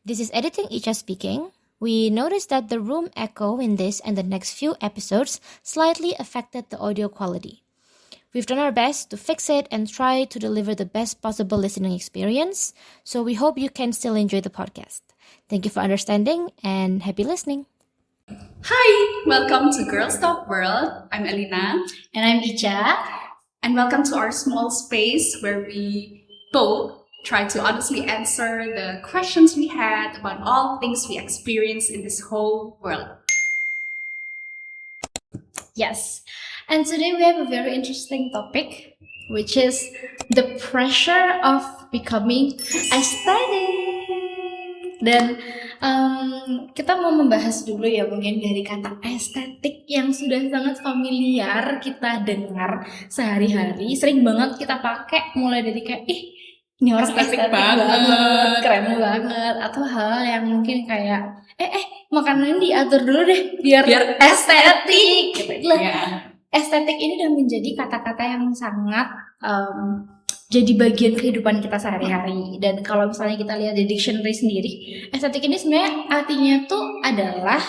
This is Editing Icha speaking. We noticed that the room echo in this and the next few episodes slightly affected the audio quality. We've done our best to fix it and try to deliver the best possible listening experience, so we hope you can still enjoy the podcast. Thank you for understanding and happy listening. Hi, welcome to Girls Talk World. I'm Elina. And I'm Icha. And welcome to our small space where we both try to honestly answer the questions we had about all things we experience in this whole world. Yes, and today we have a very interesting topic, which is the pressure of becoming aesthetic. Dan kita mau membahas dulu ya mungkin dari kata estetik yang sudah sangat familiar kita dengar sehari-hari, sering banget kita pakai mulai dari kayak ini orang estetik banget, keren banget, atau hal yang mungkin kayak makanan ini diatur dulu deh biar estetik gitu. Estetik ini udah menjadi kata-kata yang sangat jadi bagian kehidupan kita sehari-hari. Dan kalau misalnya kita lihat di dictionary sendiri, estetik ini sebenarnya artinya tuh adalah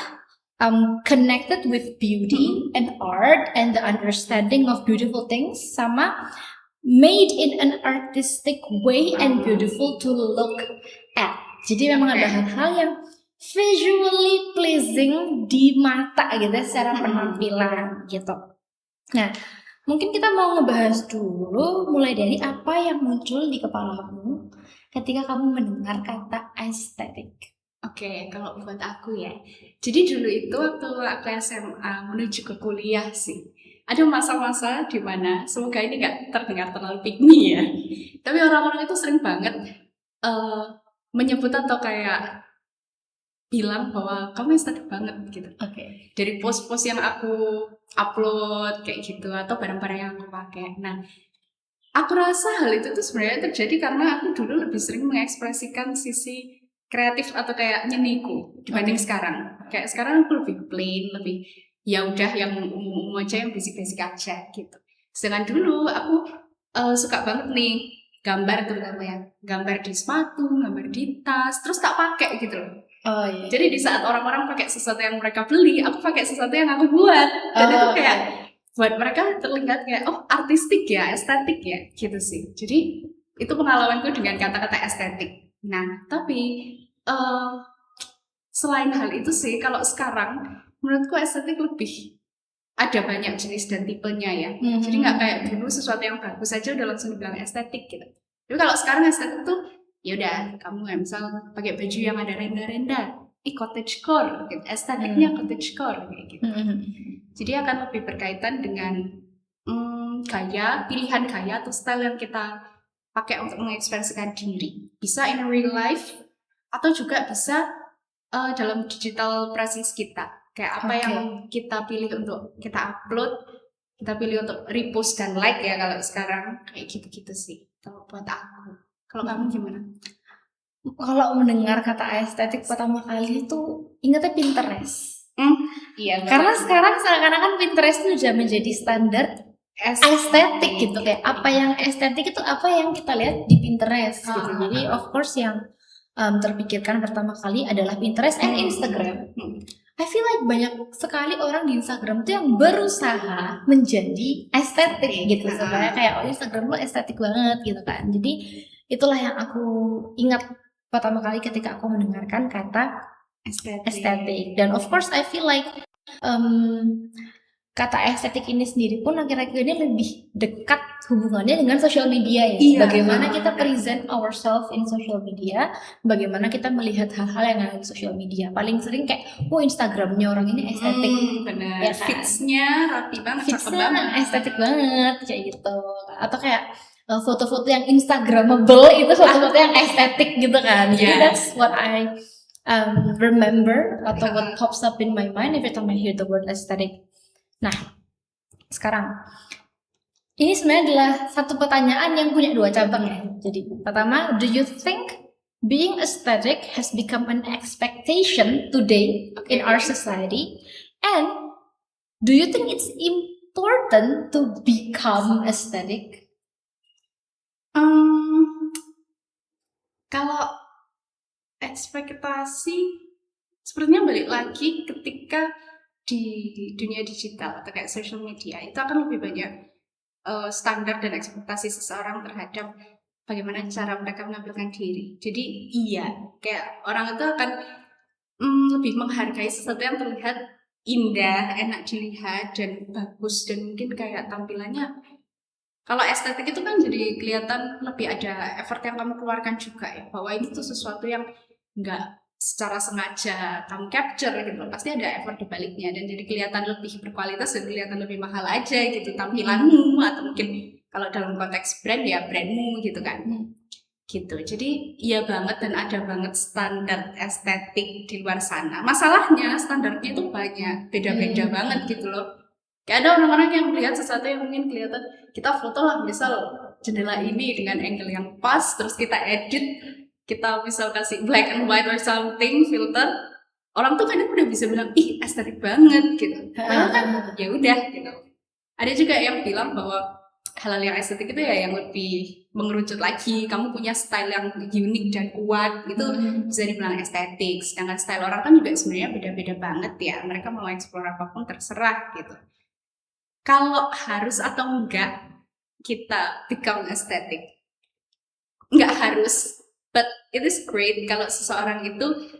connected with beauty and art and the understanding of beautiful things, sama made in an artistic way and beautiful to look at. Jadi memang ada hal-hal yang visually pleasing di mata gitu secara penampilan gitu. Nah, mungkin kita mau ngebahas dulu mulai dari apa yang muncul di kepalamu ketika kamu mendengar kata estetik. Oke, kalau buat aku ya. Jadi dulu itu waktu aku SMA menuju ke kuliah sih. Ada masa-masa di mana, semoga ini nggak terdengar terlalu pick me ya, tapi orang-orang itu sering banget menyebut atau kayak bilang bahwa kamu estetik banget gitu. Oke. Dari post-post yang aku upload kayak gitu atau barang-barang yang aku pakai. Nah, aku rasa hal itu tuh sebenarnya terjadi karena aku dulu lebih sering mengekspresikan sisi kreatif atau kayak nyeniku dibanding sekarang. Kayak sekarang aku lebih plain, lebih ya udah yang umum-umum aja, yang basic-basic aja gitu. Sedangkan dulu aku suka banget nih gambar, terutama ya gambar di sepatu, gambar di tas, terus tak pakai gitu loh. Oh iya. Jadi di saat orang-orang pakai sesuatu yang mereka beli, aku pakai sesuatu yang aku buat. Dan itu kayak buat mereka terlihat kayak artistik ya, estetik ya gitu sih. Jadi itu pengalamanku dengan kata-kata estetik. Nah, tapi selain hal itu sih, kalau sekarang menurutku estetik lebih ada banyak jenis dan tipenya ya. Jadi nggak kayak dulu sesuatu yang bagus aja udah langsung dibilang estetik gitu. Tapi kalau sekarang estetik tuh ya udah kamu nggak misal pakai baju yang ada renda-renda, cottagecore gitu, estetiknya cottagecore kayak gitu. Jadi akan lebih berkaitan dengan gaya, pilihan gaya atau style yang kita pakai untuk mengekspresikan diri. Bisa in real life atau juga bisa dalam digital presence kita. Kayak apa yang kita pilih untuk kita upload, kita pilih untuk repost dan like ya kalau sekarang kayak gitu-gitu sih. Kalau buat aku. Kalau kamu gimana? Kalau mendengar kata estetik pertama kali tuh ingatnya Pinterest. Iya. Karena sekarang seakan-akan Pinterest itu udah menjadi standar estetik gitu, kayak apa yang estetik itu apa yang kita lihat di Pinterest gitu. Jadi of course yang terpikirkan pertama kali adalah Pinterest and Instagram. I feel like banyak sekali orang di Instagram tuh yang berusaha menjadi estetik gitu, supaya kayak Instagram lo estetik banget gitu kan. Jadi itulah yang aku ingat pertama kali ketika aku mendengarkan kata estetik. Dan of course I feel like kata estetik ini sendiri pun akhir-akhir ini lebih dekat hubungannya dengan social media ya. Iya. Bagaimana kita present ourselves in social media, bagaimana kita melihat hal-hal yang ada di social media. Paling sering kayak, Instagramnya orang ini estetik. Benar. Ya kan? Feeds-nya rapi banget, feeds-nya estetik banget kayak gitu. Atau kayak foto-foto yang instagramable itu foto-foto yang estetik gitu kan. Jadi that's what I remember atau what pops up in my mind every time I hear the word aesthetic. Nah, sekarang ini sebenarnya adalah satu pertanyaan yang punya dua cabang ya. Jadi pertama, do you think being aesthetic has become an expectation today in our society? And do you think it's important to become aesthetic? Kalau ekspektasi sepertinya balik lagi ketika di dunia digital atau kayak social media itu akan lebih banyak standar dan ekspektasi seseorang terhadap bagaimana cara mereka menampilkan diri. Jadi kayak orang itu akan lebih menghargai sesuatu yang terlihat indah, enak dilihat dan bagus, dan mungkin kayak tampilannya. Kalau estetik itu kan jadi kelihatan lebih ada effort yang kamu keluarkan juga ya, bahwa ini tuh sesuatu yang nggak secara sengaja kamu capture gitu loh, pasti ada effort di baliknya dan jadi kelihatan lebih berkualitas dan kelihatan lebih mahal aja gitu tampilanmu, atau mungkin kalau dalam konteks brand ya brandmu gitu kan. Gitu. Jadi iya banget, dan ada banget standar estetik di luar sana. Masalahnya standarnya itu banyak, beda-beda banget gitu loh. Kayak ada orang-orang yang melihat sesuatu yang mungkin kelihatan, kita foto lah misal jendela ini dengan angle yang pas, terus kita edit, kita misal kasih black and white or something, filter, orang tuh kadang udah bisa bilang ih estetik banget gitu. Padahal kan ya udah gitu. Ada juga yang bilang bahwa hal-hal yang estetik itu ya yang lebih mengerucut lagi, kamu punya style yang unik dan kuat, itu bisa dibilang estetik. Sedangkan style orang kan juga sebenarnya beda-beda banget ya, mereka mau explore apapun terserah gitu. Kalau harus atau enggak kita become estetik, enggak harus, but it is great kalau seseorang itu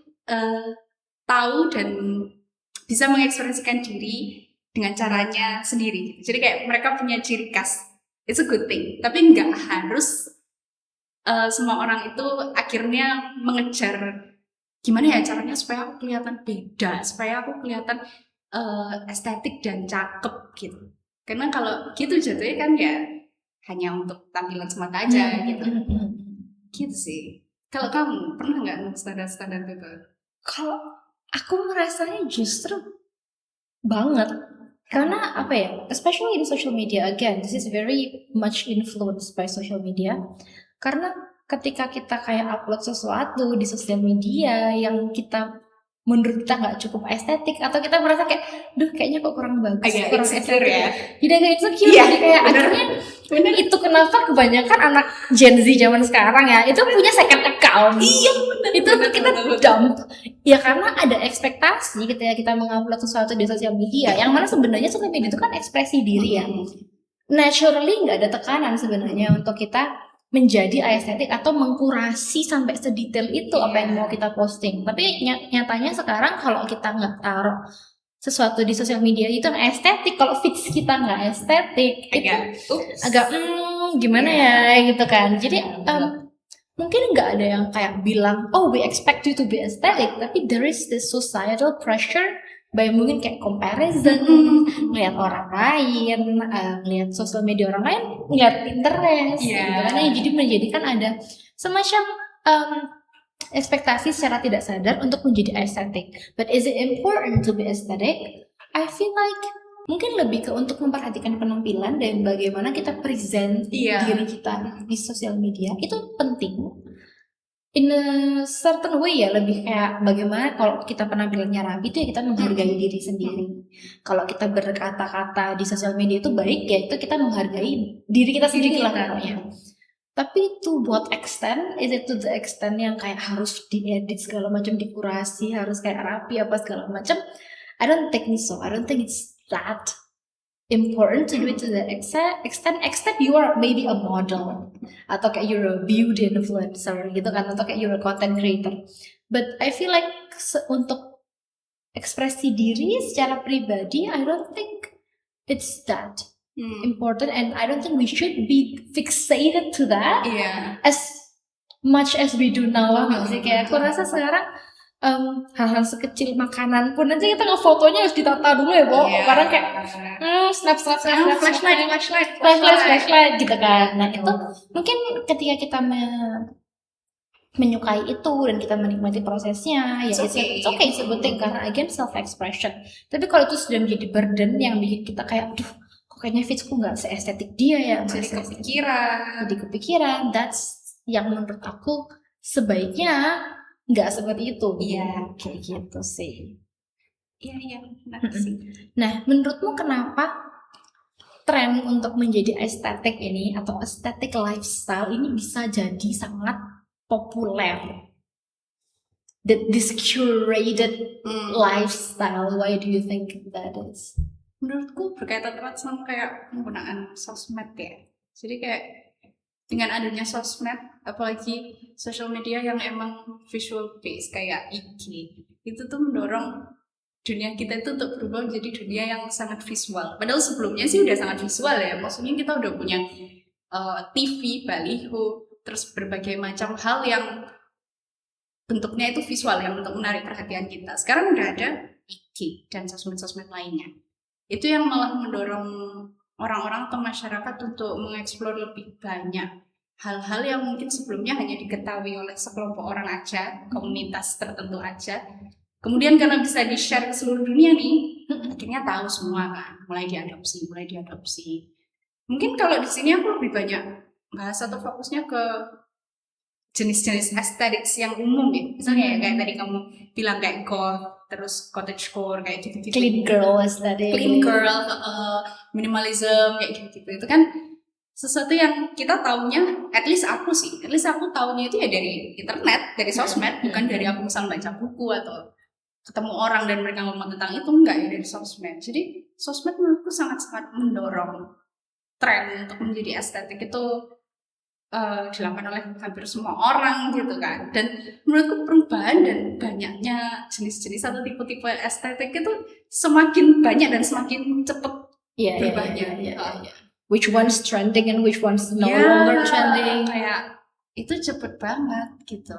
tahu dan bisa mengekspresikan diri dengan caranya sendiri. Jadi kayak mereka punya ciri khas, it's a good thing. Tapi nggak harus semua orang itu akhirnya mengejar gimana ya caranya supaya aku kelihatan beda, supaya aku kelihatan estetik dan cakep gitu. Karena kalau gitu jatuhnya kan ya hanya untuk tampilan semata aja gitu. Gitu sih. Kalau kamu pernah nggak standar-standar gitu? Kalau aku merasanya justru banget. Karena apa ya, especially in social media, again, this is very much influenced by social media. Karena ketika kita kayak upload sesuatu di sosial media yang kita menurut kita nggak cukup estetik, atau kita merasa kayak, duh kayaknya kok kurang bagus, Agak kurang insecure estetik ya. Jadi agak insecure, jadi kayak akhirnya itu kenapa kebanyakan anak Gen Z zaman sekarang ya itu punya second account. Iya benar. Itu kita dump ya karena ada ekspektasi ketika kita mengupload sesuatu di sosial media, yang mana sebenarnya sosial media itu kan ekspresi diri ya. Naturally nggak ada tekanan sebenarnya untuk kita menjadi estetik atau mengkurasi sampai sedetail itu apa yang mau kita posting. Tapi nyatanya sekarang kalau kita nggak taruh sesuatu di sosial media itu yang estetik, kalau feeds kita nggak estetik, agak gimana ya gitu kan. Jadi mungkin nggak ada yang kayak bilang, oh we expect you to be aesthetic, tapi there is this societal pressure by mungkin kayak comparison, ngeliat orang lain, ngeliat sosial media orang lain, ngeliat Pinterest, gitu kan. Jadi menjadikan ada semacam ekspektasi secara tidak sadar untuk menjadi estetik. But is it important to be aesthetic? I feel like mungkin lebih ke untuk memperhatikan penampilan dan bagaimana kita present diri kita di sosial media itu penting. In a certain way ya, lebih kayak bagaimana kalau kita penampilannya rapi itu ya kita menghargai diri sendiri. Kalau kita berkata-kata di sosial media itu baik ya, itu kita menghargai diri kita sendiri lah pokoknya. Tapi to what extent? Is it to the extent yang kayak harus diedit segala macam, dikurasi, harus kayak rapi apa segala macam? I don't think so. I don't think it's that important to do it to the extent you are maybe a model atau kayak you're a beauty influencer gitu kan, atau kayak you're a content creator. But I feel like untuk ekspresi diri secara pribadi, I don't think it's that important, and I don't think we should be fixated to that as much as we do now. Kayak aku rasa sekarang hal-hal sekecil makanan pun nanti kita ngefotonya harus ditata dulu ya, Bo. Kadang kayak snap flashlight gitu kan. Nah itu mungkin ketika kita menyukai itu dan kita menikmati prosesnya, ya it's okay sebutin, karena again self expression. Tapi kalau itu sudah menjadi burden yang bikin kita kayak, duh kok kayaknya fitsku nggak seestetik dia ya, jadi kepikiran, that's yang menurut aku sebaiknya nggak seperti itu. Kayak gitu sih. Iya, benar sih. Nah, menurutmu kenapa tren untuk menjadi estetik ini atau aesthetic lifestyle ini bisa jadi sangat populer? this curated lifestyle? Why do you think that is? Menurutku berkaitan erat sama kayak penggunaan sosmed ya. Jadi kayak dengan adanya sosmed, apalagi social media yang emang visual based kayak IG, itu tuh mendorong dunia kita itu untuk berubah menjadi dunia yang sangat visual. Padahal sebelumnya sih udah sangat visual ya. Maksudnya kita udah punya TV, baliho, terus berbagai macam hal yang bentuknya itu visual yang untuk menarik perhatian kita. Sekarang udah ada IG dan sosmed-sosmed lainnya. Itu yang malah mendorong orang-orang atau masyarakat untuk mengeksplor lebih banyak hal-hal yang mungkin sebelumnya hanya diketahui oleh sekelompok orang aja, komunitas tertentu aja. Kemudian karena bisa di-share ke seluruh dunia nih, akhirnya tahu semua kan, mulai diadopsi. Mungkin kalau di sini aku lebih banyak bahas atau fokusnya ke jenis-jenis aesthetics yang umum ya. Misalnya ya, kayak tadi kamu bilang kayak goth, terus cottagecore kayak gitu-gitu. Clean girl aesthetic. Clean girl, minimalism kayak gitu-gitu. Itu kan sesuatu yang kita taunya, at least aku taunya itu ya dari internet, dari sosmed, bukan dari aku misal baca buku atau ketemu orang dan mereka ngomong tentang itu, enggak ya, dari sosmed. Jadi sosmed menurutku sangat-sangat mendorong tren untuk menjadi estetik itu dilakukan oleh hampir semua orang gitu kan. Dan menurutku perubahan dan banyaknya jenis-jenis atau tipe-tipe estetik itu semakin banyak dan semakin cepat berubahnya. Which one's trending and which one's no longer trending. Kayak itu cepet banget gitu.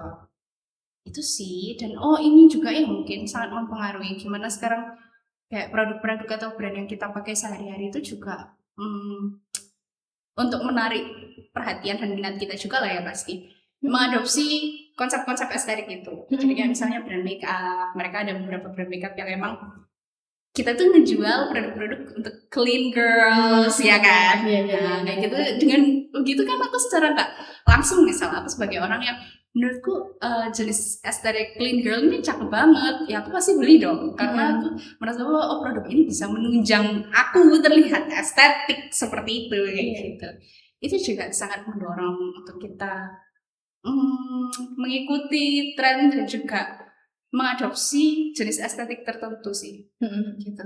Itu sih. Dan ini juga ya mungkin sangat mempengaruhi gimana sekarang kayak produk-produk atau brand yang kita pakai sehari-hari itu juga untuk menarik perhatian dan minat kita juga lah ya pasti. Mengadopsi konsep-konsep estetik itu. Jadi kayak misalnya brand makeup, mereka ada beberapa brand makeup yang emang kita tuh ngejual produk-produk untuk clean girls, ya kan? Nah, kayak gitu. Dengan begitu kan aku secara nggak langsung misal aku sebagai orang yang menurutku jenis estetik clean girl ini cakep banget, ya aku pasti beli dong. Karena aku merasa bahwa produk ini bisa menunjang aku terlihat estetik seperti itu, kayak gitu. Itu juga sangat mendorong untuk kita mengikuti tren dan juga mengadopsi jenis estetik tertentu sih, gitu.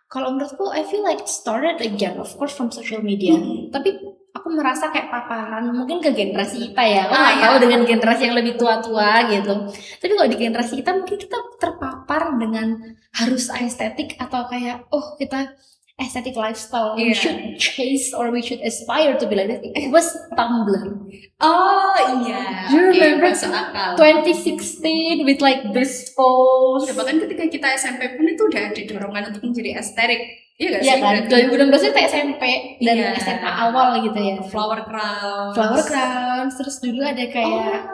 Kalau menurutku, I feel like it started again, of course from social media. Tapi aku merasa kayak paparan mungkin ke generasi kita ya. Aku nggak tahu dengan generasi yang lebih tua-tua gitu. Tapi kalau di generasi kita mungkin kita terpapar dengan harus estetik atau kayak kita aesthetic lifestyle. We should chase or we should aspire to be like that. It was Tumblr. Oh iya. Do you remember masuk akal. 2016 with like this post. Ya, bahkan ketika kita SMP pun itu udah ada dorongan untuk menjadi estetik. Iya gak sih? Iya kan, 2016 itu SMP dan SMA awal gitu ya. Flower crown. Terus dulu ada kayak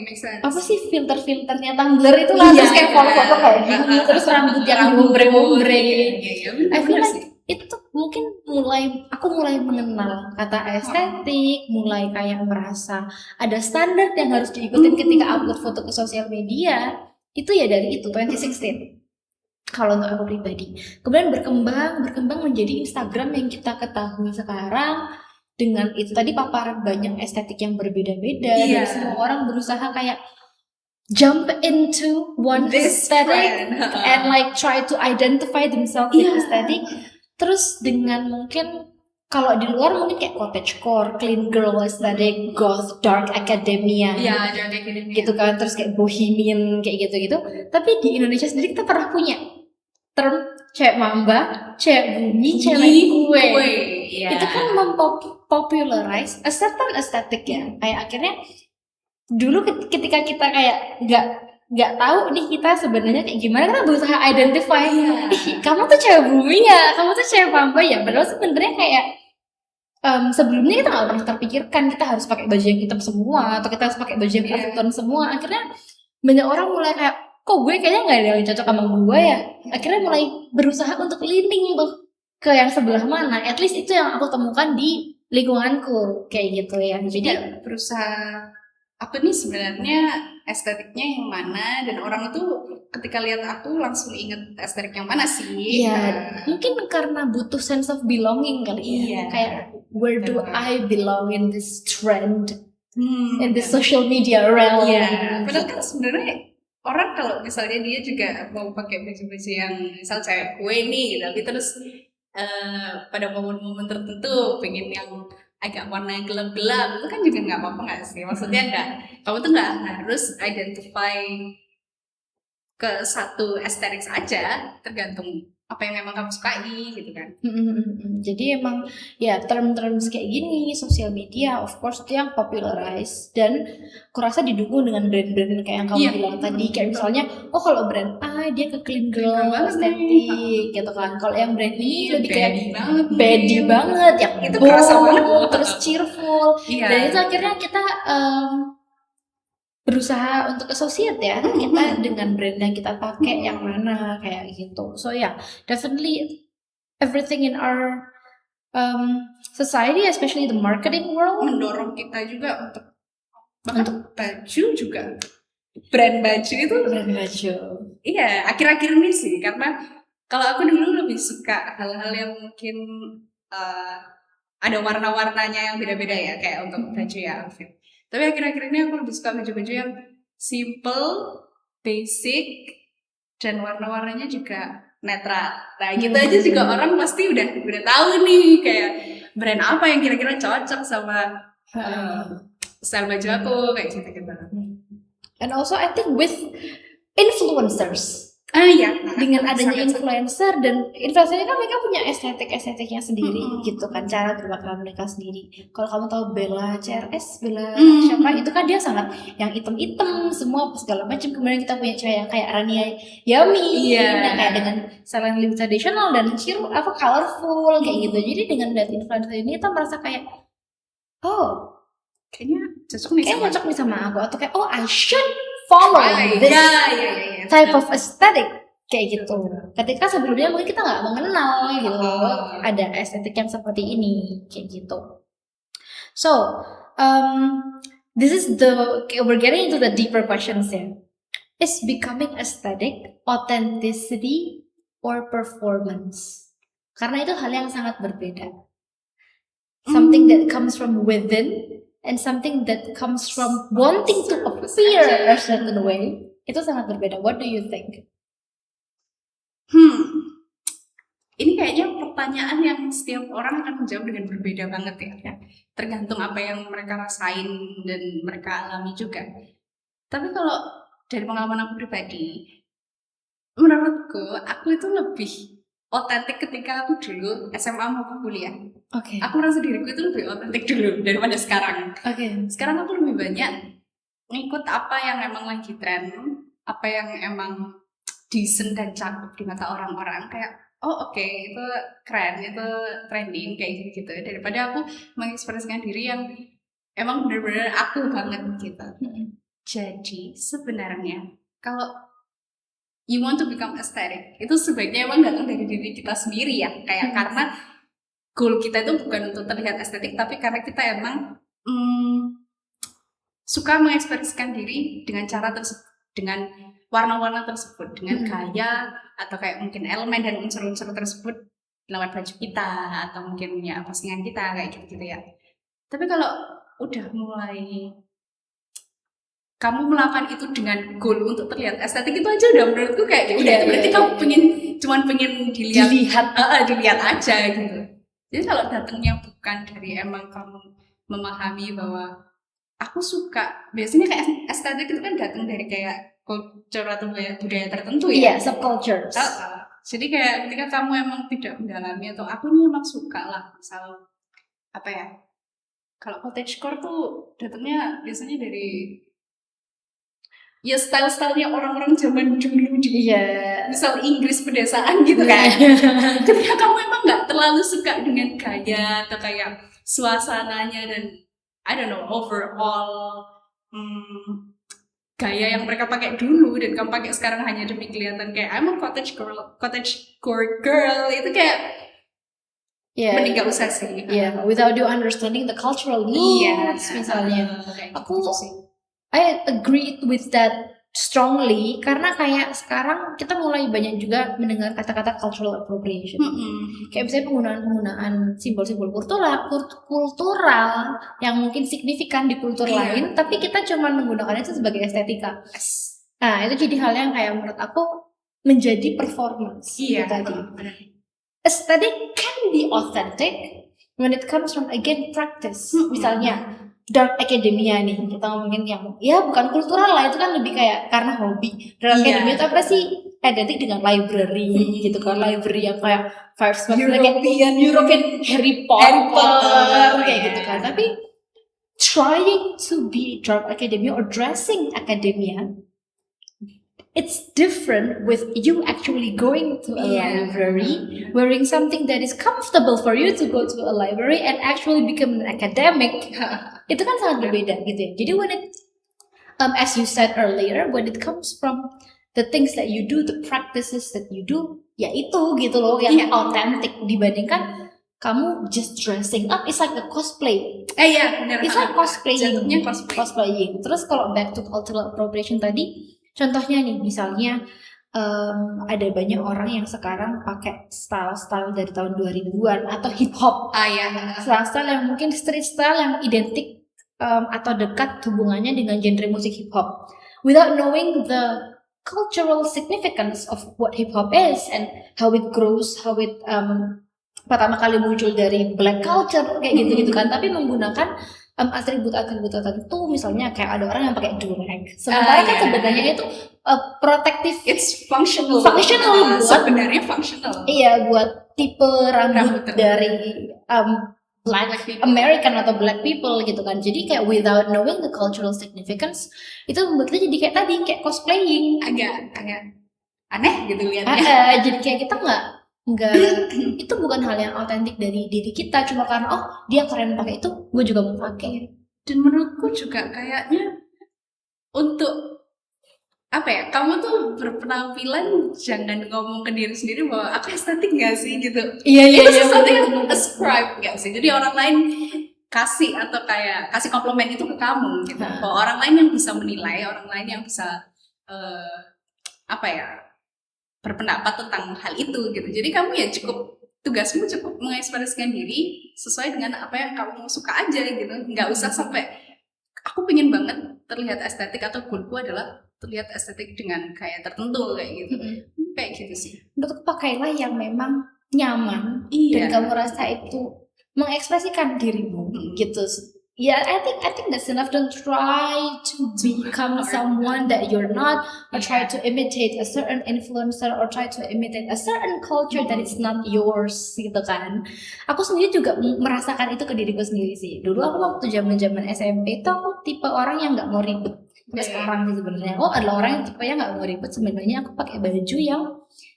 make sense. apa sih filternya Tumblr itu lah, terus kayak foto-foto kayak gini, terus rambut yang ngombre-ngombre. I feel like itu mungkin aku mulai mengenal kata estetik, mulai kayak merasa ada standar yang harus diikutin ketika upload foto ke sosial media. Itu ya dari itu 2016. Kalau untuk aku pribadi, kemudian berkembang menjadi Instagram yang kita ketahui sekarang dengan itu tadi paparan banyak estetik yang berbeda-beda dan semua orang berusaha kayak jump into one aesthetic and like try to identify themselves with aesthetic. Terus dengan mungkin kalau di luar mungkin kayak cottagecore, clean girl aesthetic, goth, dark academia. Dark academia. Gitu kan, terus kayak bohemian kayak gitu-gitu. Tapi di Indonesia sendiri kita pernah punya term cewek mamba, cewek bumi, cewek kue. Itu kan mempopularize a certain aesthetic ya. Kayak akhirnya dulu ketika kita kayak nggak tahu nih kita sebenarnya kayak gimana, kita berusaha identify. Kamu tuh cewek bumi ya, kamu tuh cewek mamba ya. Padahal sebenarnya kayak sebelumnya kita nggak pernah terpikirkan kita harus pakai baju yang hitam semua atau kita harus pakai baju yang earth tone semua. Akhirnya banyak orang mulai kayak, kok gue kayaknya nggak ada yang cocok sama gue ya. Akhirnya mulai berusaha untuk leaning tuh ke yang sebelah mana. At least itu yang aku temukan di lingkunganku kayak gitu ya. Jadi berusaha aku nih sebenarnya estetiknya yang mana, dan orang itu ketika lihat aku langsung inget estetik yang mana sih. Mungkin karena butuh sense of belonging kali ya. Kayak where do I belong in this trend in the social media realm. Iya, padahal kan sebenarnya orang kalau misalnya dia juga mau pakai baju-baju yang misal cewek gue nih, tapi terus pada momen-momen tertentu pengen yang agak warna yang gelap-gelap, itu kan juga nggak apa-apa nggak sih? Maksudnya kamu tuh nggak harus identify ke satu estetik aja, tergantung apa yang memang kamu sukai gitu kan. Jadi emang ya term-term kayak gini sosial media of course itu yang popularize dan kurasa didukung dengan brand-brand kayak yang kamu Iya. bilang tadi, kayak misalnya kalau brand A dia ke clean Clean girl girl banget estetik gitu kan, kalau yang brand ini lebih kayak baddie baddie banget yang Itu kerasa banget. terus cheerful. Iya. Dan itu akhirnya kita berusaha untuk associate ya kita dengan brand yang kita pakai yang mana kayak gitu. So yeah, definitely everything in our society, especially the marketing world, mendorong kita juga untuk bahkan baju juga, brand baju itu brand baju. iya akhir-akhir ini sih, karena kalau aku dulu lebih suka hal-hal yang mungkin ada warna-warnanya yang beda-beda ya, kayak untuk baju ya outfit. Tapi akhir-akhir ini aku lebih suka baju-baju yang simple, basic, dan warna-warnanya juga netral. Nah gitu aja juga orang pasti udah tahu nih kayak brand apa yang kira-kira cocok sama style baju aku kayak gitu. And also I think with influencers, Iya. dengan adanya sangat- influencer dan influencernya kan mereka punya estetiknya sendiri gitu kan, cara berpakaian mereka sendiri. Kalau kamu tahu Bella CRS, Bella siapa itu kan dia sangat yang item-item semua segala macam. Kemudian kita punya cewek yang kayak Rania Yami, Iya. nah, kayak dengan style yang lebih tradisional dan colorful kayak gitu. Jadi dengan lihat influencer ini kita merasa kayak kayaknya cocok nih kayak sama cocok nih sama aku, atau kayak I should follow this Iya. type of aesthetic kayak gitu. Ketika sebelumnya mungkin kita nggak mengenal gitu ada estetik yang seperti ini kayak gitu. So this is we're getting into the deeper questions here. Is becoming aesthetic authenticity or performance? Karena itu hal yang sangat berbeda. Something that comes from within and something that comes from wanting to appear a certain way. Itu sangat berbeda. What do you think? Ini kayaknya pertanyaan yang setiap orang akan menjawab dengan berbeda banget ya. Tergantung apa yang mereka rasain dan mereka alami juga. Tapi kalau dari pengalaman aku pribadi, menurutku aku itu lebih otentik ketika aku dulu SMA maupun kuliah. Oke. Aku merasa diriku itu lebih otentik dulu daripada sekarang. Oke. Sekarang aku lebih banyak ngikut apa yang emang lagi tren, apa yang emang decent dan cakep di mata orang-orang, kayak oke, itu keren, itu trending kayak gitu daripada aku mengekspresikan diri yang emang benar-benar aku banget gitu. Jadi sebenarnya kalau you want to become aesthetic, itu sebaiknya emang datang dari diri kita sendiri ya, kayak karena goal kita itu bukan untuk terlihat estetik, tapi karena kita emang suka mengekspresikan diri dengan cara tersebut, dengan warna-warna tersebut, dengan gaya atau kayak mungkin elemen dan unsur-unsur tersebut lewat baju kita atau mungkin ya postingan kita kayak gitu ya. Tapi kalau udah mulai kamu melakukan itu dengan goal untuk terlihat estetik, itu aja udah menurutku kayak udah itu berarti kamu cuman pengen dilihat aja gitu. Jadi kalau datangnya bukan dari emang kamu memahami bahwa aku suka, biasanya kayak estetik itu kan datang dari kayak culture atau budaya tertentu ya. Iya, subcultures. Jadi kayak ketika kamu emang tidak mendalami atau aku nih emang suka lah, misal apa ya, kalau cottagecore tuh datangnya biasanya dari ya style-stylenya orang-orang zaman dulu di misal Inggris pedesaan gitu kan. Ketika kamu emang nggak terlalu suka dengan gaya atau kayak suasananya dan I don't know overall gaya yang mereka pakai dulu dan kamu pakai sekarang hanya demi kelihatan kayak I'm a cottagecore girl, itu kayak mending gak usah sih. Without you understanding the cultural needs misalnya. Aku I agree with that strongly karena kayak sekarang kita mulai banyak juga mendengar kata-kata cultural appropriation. Kayak misalnya penggunaan simbol-simbol kultural yang mungkin signifikan di kultur lain, tapi kita cuma menggunakannya itu sebagai estetika. Nah, itu jadi hal yang kayak menurut aku menjadi performance. Tadi. Aesthetic can be authentic when it comes from again practice. Misalnya Dark Academia nih, kita ngomongin yang ya bukan kultural lah, itu kan lebih kayak karena hobi. Dark Academia itu apa sih? Identik dengan library gitu kan, library yang kayak vibes European Harry Potter kayak gitu kan. Tapi trying to be Dark Academia or dressing academia, it's different with you actually going to a library, wearing something that is comfortable for you to go to a library and actually become an academic. Itu kan sangat berbeda gitu ya. Jadi when it, as you said earlier, when it comes from the things that you do, the practices that you do, ya itu gitu loh yang authentic dibandingkan kamu just dressing up. It's like a cosplay. Benar. It's like cosplaying. Jatuhnya cosplaying. Terus kalau back to cultural appropriation tadi, contohnya nih, misalnya ada banyak orang yang sekarang pakai style dari tahun 2000-an atau hip hop. Style yang mungkin street style yang identik atau dekat hubungannya dengan genre musik hip hop. Without knowing the cultural significance of what hip hop is and how it grows, how it pertama kali muncul dari black culture kayak gitu-gitu kan, tapi menggunakan atribut-atribut tertentu, misalnya kayak ada orang yang pakai durag. Sementara kan sebenarnya itu protective, it's functional buat sebenarnya functional. Iya, buat tipe rambut dari Black American atau Black people gitu kan. Jadi kayak without knowing the cultural significance, itu membuat kita jadi kayak tadi, kayak cosplaying. Agak aneh gitu lihatnya. Jadi kayak kita nggak itu bukan hal yang autentik dari diri kita, cuma karena dia keren pakai itu, gue juga mau pakai. Dan menurutku juga kayaknya untuk apa ya, kamu tuh berpenampilan jangan ngomong ke diri sendiri bahwa aku estetik gak sih gitu. Itu sesuatu yang ascribe gak sih, jadi orang lain kasih atau kayak kasih komplimen itu ke kamu gitu. Bahwa orang lain yang bisa menilai, orang lain yang bisa berpendapat tentang hal itu gitu. Jadi kamu ya tugasmu cukup mengekspresikan diri sesuai dengan apa yang kamu suka aja gitu. Nggak usah sampai aku pengen banget terlihat estetik atau goalku adalah terlihat estetik dengan kayak tertentu kayak gitu. Kayak gitu sih. Untuk pakailah yang memang nyaman dan kamu rasa itu mengekspresikan dirimu gitu. Yeah, I think that's enough. Don't try to become someone that you're not, or try to imitate a certain influencer, or try to imitate a certain culture that is not yours, gitu kan. Aku sendiri juga merasakan itu ke diriku sendiri sih. Dulu aku waktu zaman SMP itu aku tipe orang yang nggak mau ribet. Sampai sekarang sih sebenarnya. Aku adalah orang yang tipe yang nggak mau ribet. Sebenarnya aku pakai baju yang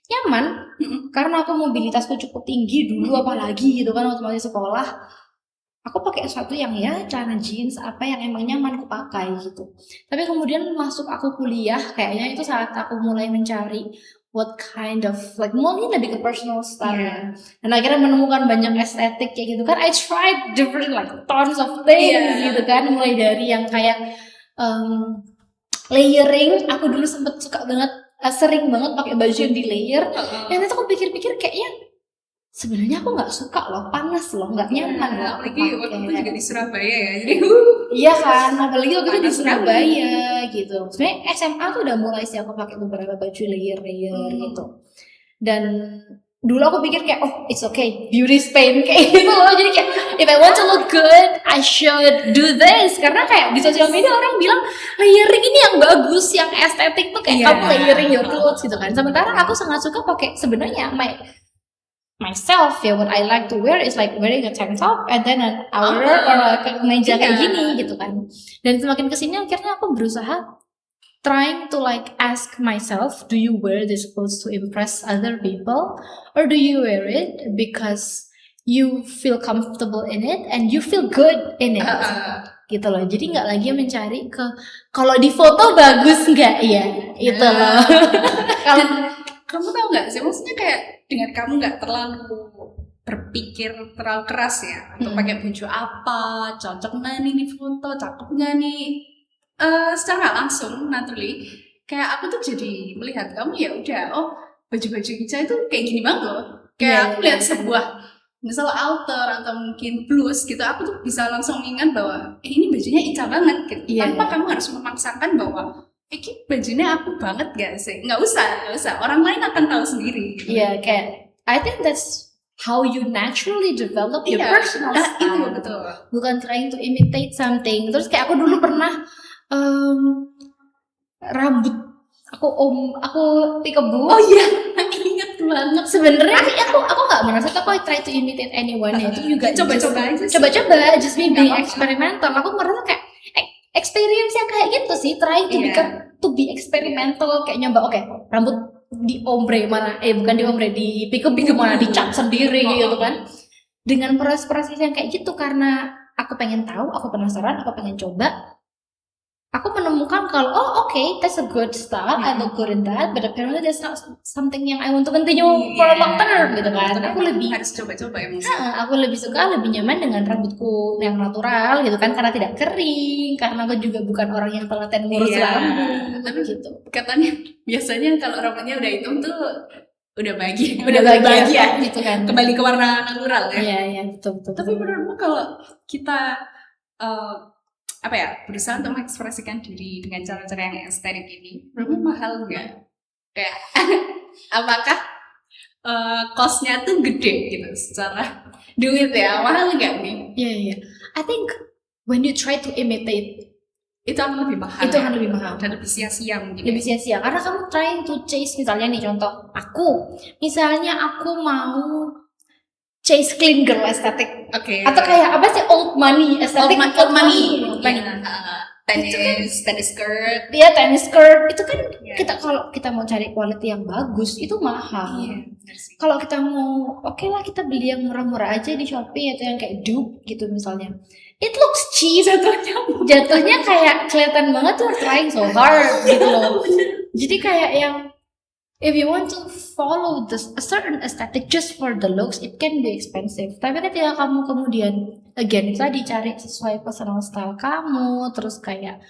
nyaman, karena aku mobilitasku cukup tinggi dulu, apalagi gitu kan waktu masih sekolah. Aku pakai sesuatu yang ya celana jeans apa yang emang nyaman aku pakai gitu. Tapi kemudian masuk aku kuliah, kayaknya itu saat aku mulai mencari what kind of like mungkin lebih ke personal style. Dan akhirnya menemukan banyak estetik kayak gitu kan. I tried different like tons of things gitu kan, mulai dari yang kayak layering. Aku dulu sempet suka banget, sering banget pakai baju yang di layer. Dan itu aku pikir-pikir kayaknya sebenarnya aku nggak suka loh, panas loh, nggak nyaman loh. Apalagi waktu itu juga di Surabaya ya, jadi iya kan, apalagi waktu itu di Surabaya gitu. Sebenarnya SMA tuh udah mulai sih aku pakai beberapa baju layer gitu. Dan dulu aku pikir kayak it's okay, beauty pain kayak gitu loh. Jadi kayak if I want to look good, I should do this. Karena kayak di sosial media orang bilang layering ini yang bagus, yang estetik tuh kayak kamu layering your clothes gitu kan. Sementara aku sangat suka pakai sebenarnya myself what I like to wear is like wearing a tank top and then an outer or a kemeja kayak gini gitu kan. Dan semakin kesini akhirnya aku berusaha trying to like ask myself, do you wear this clothes to impress other people or do you wear it because you feel comfortable in it and you feel good in it gitu loh. Jadi nggak lagi mencari ke kalau di foto bagus nggak ya itu loh. Kalau kamu tahu nggak sih, maksudnya kayak dengan kamu nggak terlalu berpikir terlalu keras ya untuk pakai baju apa, cocok nggak nih di foto, cakep nggak nih, secara langsung naturally kayak aku tuh jadi melihat kamu ya udah, oh baju-baju Ica itu kayak gini banget loh. Kayak aku lihat sebuah misal alter atau mungkin blues gitu, aku tuh bisa langsung mengingat bahwa ini bajunya Ica banget gitu. Tanpa kamu harus memaksakan bahwa ini bajunya aku banget gak sih? Nggak usah. Orang lain akan tahu sendiri. Gitu. Iya, kayak I think that's how you naturally develop your personal style. Itu betul. Bukan trying to imitate something. Terus kayak aku dulu pernah rambut aku tikebu. Oh iya, ingat banget. Sebenarnya aku nggak merasa aku try to imitate anyone ya. Itu juga coba-coba aja. Coba-coba, just me being experimental. Aku merasa kayak experience yang kayak gitu sih, trying to become to be experimental, kayak nyoba oke, rambut di ombre mana, bukan di ombre, di pick up mana, dicat sendiri gitu kan. Dengan proses yang kayak gitu, karena aku pengen tahu, aku penasaran, aku pengen coba. Aku menemukan kalau okay, that's a good start, I look good in that, but apparently that's not something yang I want to continue for a long term gitu kan. Aku lebih harus coba-coba ya aku lebih suka, lebih nyaman dengan rambutku yang natural gitu kan, karena tidak kering, karena aku juga bukan orang yang telaten ngurus rambut. Tapi gitu. Katanya biasanya kalau rambutnya udah hitam tuh udah bahagia gitu kan. Kembali ke warna natural ya. Iya, betul. Tapi menurutmu kalau kita berusaha untuk mengekspresikan diri dengan cara-cara yang estetik ini, menurutmu mahal nggak? Kayak apakah cost-nya tuh gede gitu secara duit ya, mahal nggak nih? Iya. I think when you try to imitate itu akan lebih mahal. Dan lebih sia-sia mungkin. Lebih sia-sia karena kamu trying to chase, misalnya nih contoh aku mau chase clean girl aesthetic. Atau kayak apa sih, old money aesthetic. Old money. Tennis skirt. Iya, tennis skirt. Itu kan kalau kita mau cari quality yang bagus itu mahal. Kalau kita mau lah kita beli yang murah-murah aja di Shopee atau yang kayak dupe gitu misalnya. It looks cheap. Jatuhnya kayak kelihatan banget tuh trying so hard gitu loh. Jadi kayak yang if you want to follow a certain aesthetic just for the looks, it can be expensive. Tapi ketika kamu kemudian again tadi cari sesuai personal style kamu, terus kayak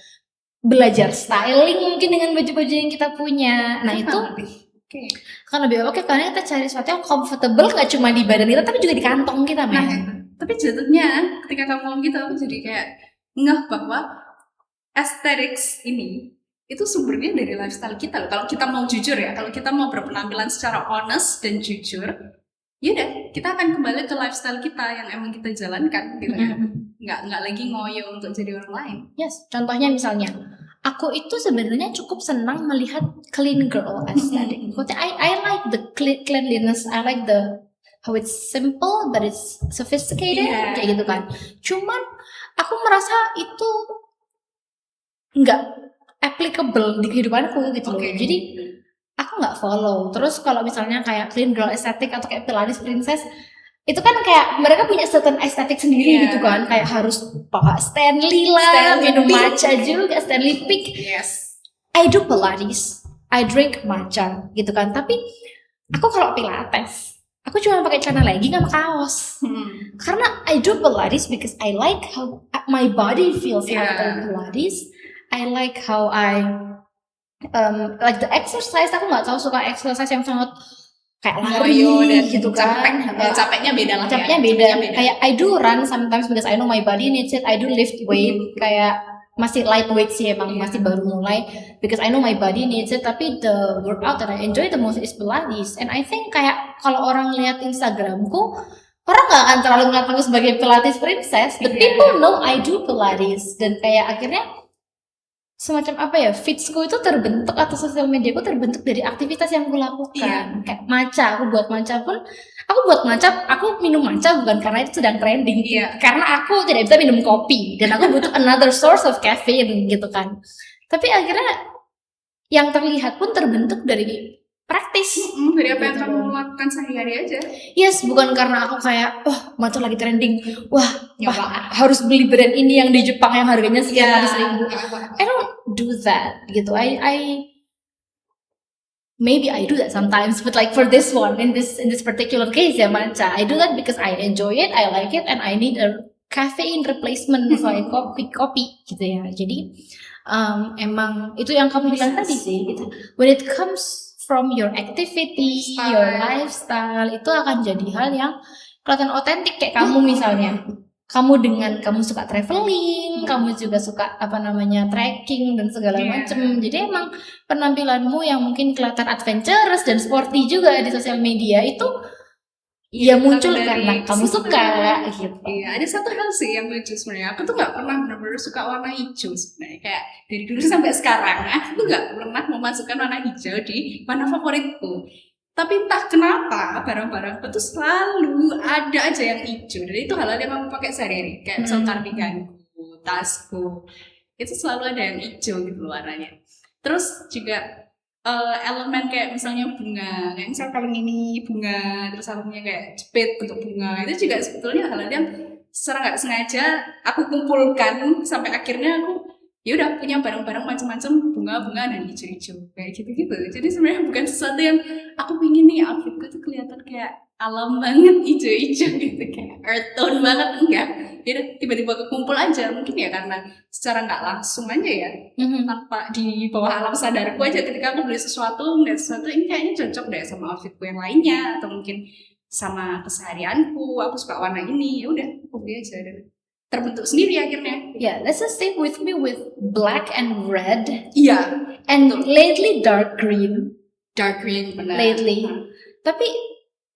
belajar styling mungkin dengan baju-baju yang kita punya, nah itu kan lebih oke karena kita cari sesuatu yang comfortable, nggak cuma di badan kita tapi juga di kantong kita, tapi jatuhnya ketika kamu ngomong gitu, aku jadi kayak ngeh bahwa aesthetics ini itu sumbernya dari lifestyle kita loh. Kalau kita mau jujur ya, kalau kita mau berpenampilan secara honest dan jujur, yaudah kita akan kembali ke lifestyle kita yang emang kita jalankan gitu ya. Nggak lagi ngoyo untuk jadi orang lain. Yes, contohnya misalnya aku itu sebenarnya cukup senang melihat clean girl aesthetic. I like the cleanliness, I like the how it's simple but it's sophisticated, kayak gitu kan. Cuman aku merasa itu nggak applicable di kehidupanku gitu loh. Jadi aku nggak follow. Terus kalau misalnya kayak clean girl aesthetic atau kayak Pilates princess, itu kan kayak mereka punya certain estetik sendiri gitu kan, kayak harus pakai Stanley lah, minum matcha juga, Stanley Peak. I do Pilates, I drink matcha gitu kan. Tapi aku kalau Pilates, aku cuma pakai celana legging sama kaos. Karena I do Pilates because I like how my body feels after Pilates. I like how I like the exercise. Aku nggak tahu suka exercise yang sangat kayak lari gitu kan. Capeknya beda lah. Capeknya beda. Kayak I do run sometimes because I know my body needs it. I do lift weight. Kayak masih lightweight sih emang, masih baru mulai because I know my body needs it. Tapi the workout that I enjoy the most is Pilates. And I think kayak kalau orang lihat Instagramku, orang nggak akan terlalu ngeliat aku sebagai Pilates princess. But people know I do Pilates. Dan kayak akhirnya semacam feedsku itu terbentuk atau sosial mediaku terbentuk dari aktivitas yang aku lakukan. Kayak matcha, aku buat matcha, aku minum matcha bukan karena itu sedang trending, karena aku tidak bisa minum kopi dan aku butuh another source of caffeine gitu kan. Tapi akhirnya yang terlihat pun terbentuk dari praktis, dari apa yang kamu lakukan sehari-hari aja. Yes, bukan karena aku kayak matcha lagi trending, harus beli brand ini yang di Jepang yang harganya sekian ratus ribu. I don't do that gitu. I maybe I do that sometimes, but like for this one, in this particular case ya matcha, I do that because I enjoy it, I like it, and I need a caffeine replacement for kopi gitu ya. Jadi emang itu yang kamu bilang tadi sih, itu when it comes from your activity, your lifestyle, itu akan jadi hal yang kelihatan otentik. Kayak kamu misalnya, kamu suka traveling, kamu juga suka apa namanya trekking dan segala macem. Jadi emang penampilanmu yang mungkin kelihatan adventurous dan sporty juga di sosial media itu ya muncul karena kamu suka gitu. Iya, ada satu hal sih yang lucu sebenarnya. Aku tuh nggak pernah benar-benar suka warna hijau sebenarnya. Kayak dari dulu sampai sekarang, aku tuh nggak pernah memasukkan warna hijau di warna favoritku. Tapi entah kenapa barang-barangku tuh selalu ada aja yang hijau. Dan itu hal-hal yang aku pakai sehari-hari. Kayak misal kardiganku, tasku, itu selalu ada yang hijau gitu warnanya. Terus juga elemen kayak misalnya bunga, kayak misal kalung ini bunga, terus kalungnya kayak jepit bentuk bunga, itu juga sebetulnya hal-hal yang secara nggak sengaja aku kumpulkan sampai akhirnya aku ya udah punya barang-barang macam-macam bunga-bunga dan hijau-hijau kayak gitu-gitu. Jadi sebenarnya bukan sesuatu yang aku pingin nih outfitku tuh kelihatan kayak alam banget hijau-hijau gitu, kayak earth tone banget, enggak. Dia tiba-tiba kekumpul aja, mungkin ya karena secara nggak langsung aja ya, tanpa di bawah alam sadarku aja ketika aku beli sesuatu, ngeliat sesuatu ini kayaknya cocok deh sama outfitku yang lainnya atau mungkin sama keseharianku, aku suka warna ini, ya udah aku beli aja dan terbentuk sendiri akhirnya. Yeah, let's just stay with me with black and red. Iya, and lately dark green. Dark green benar. Lately, tapi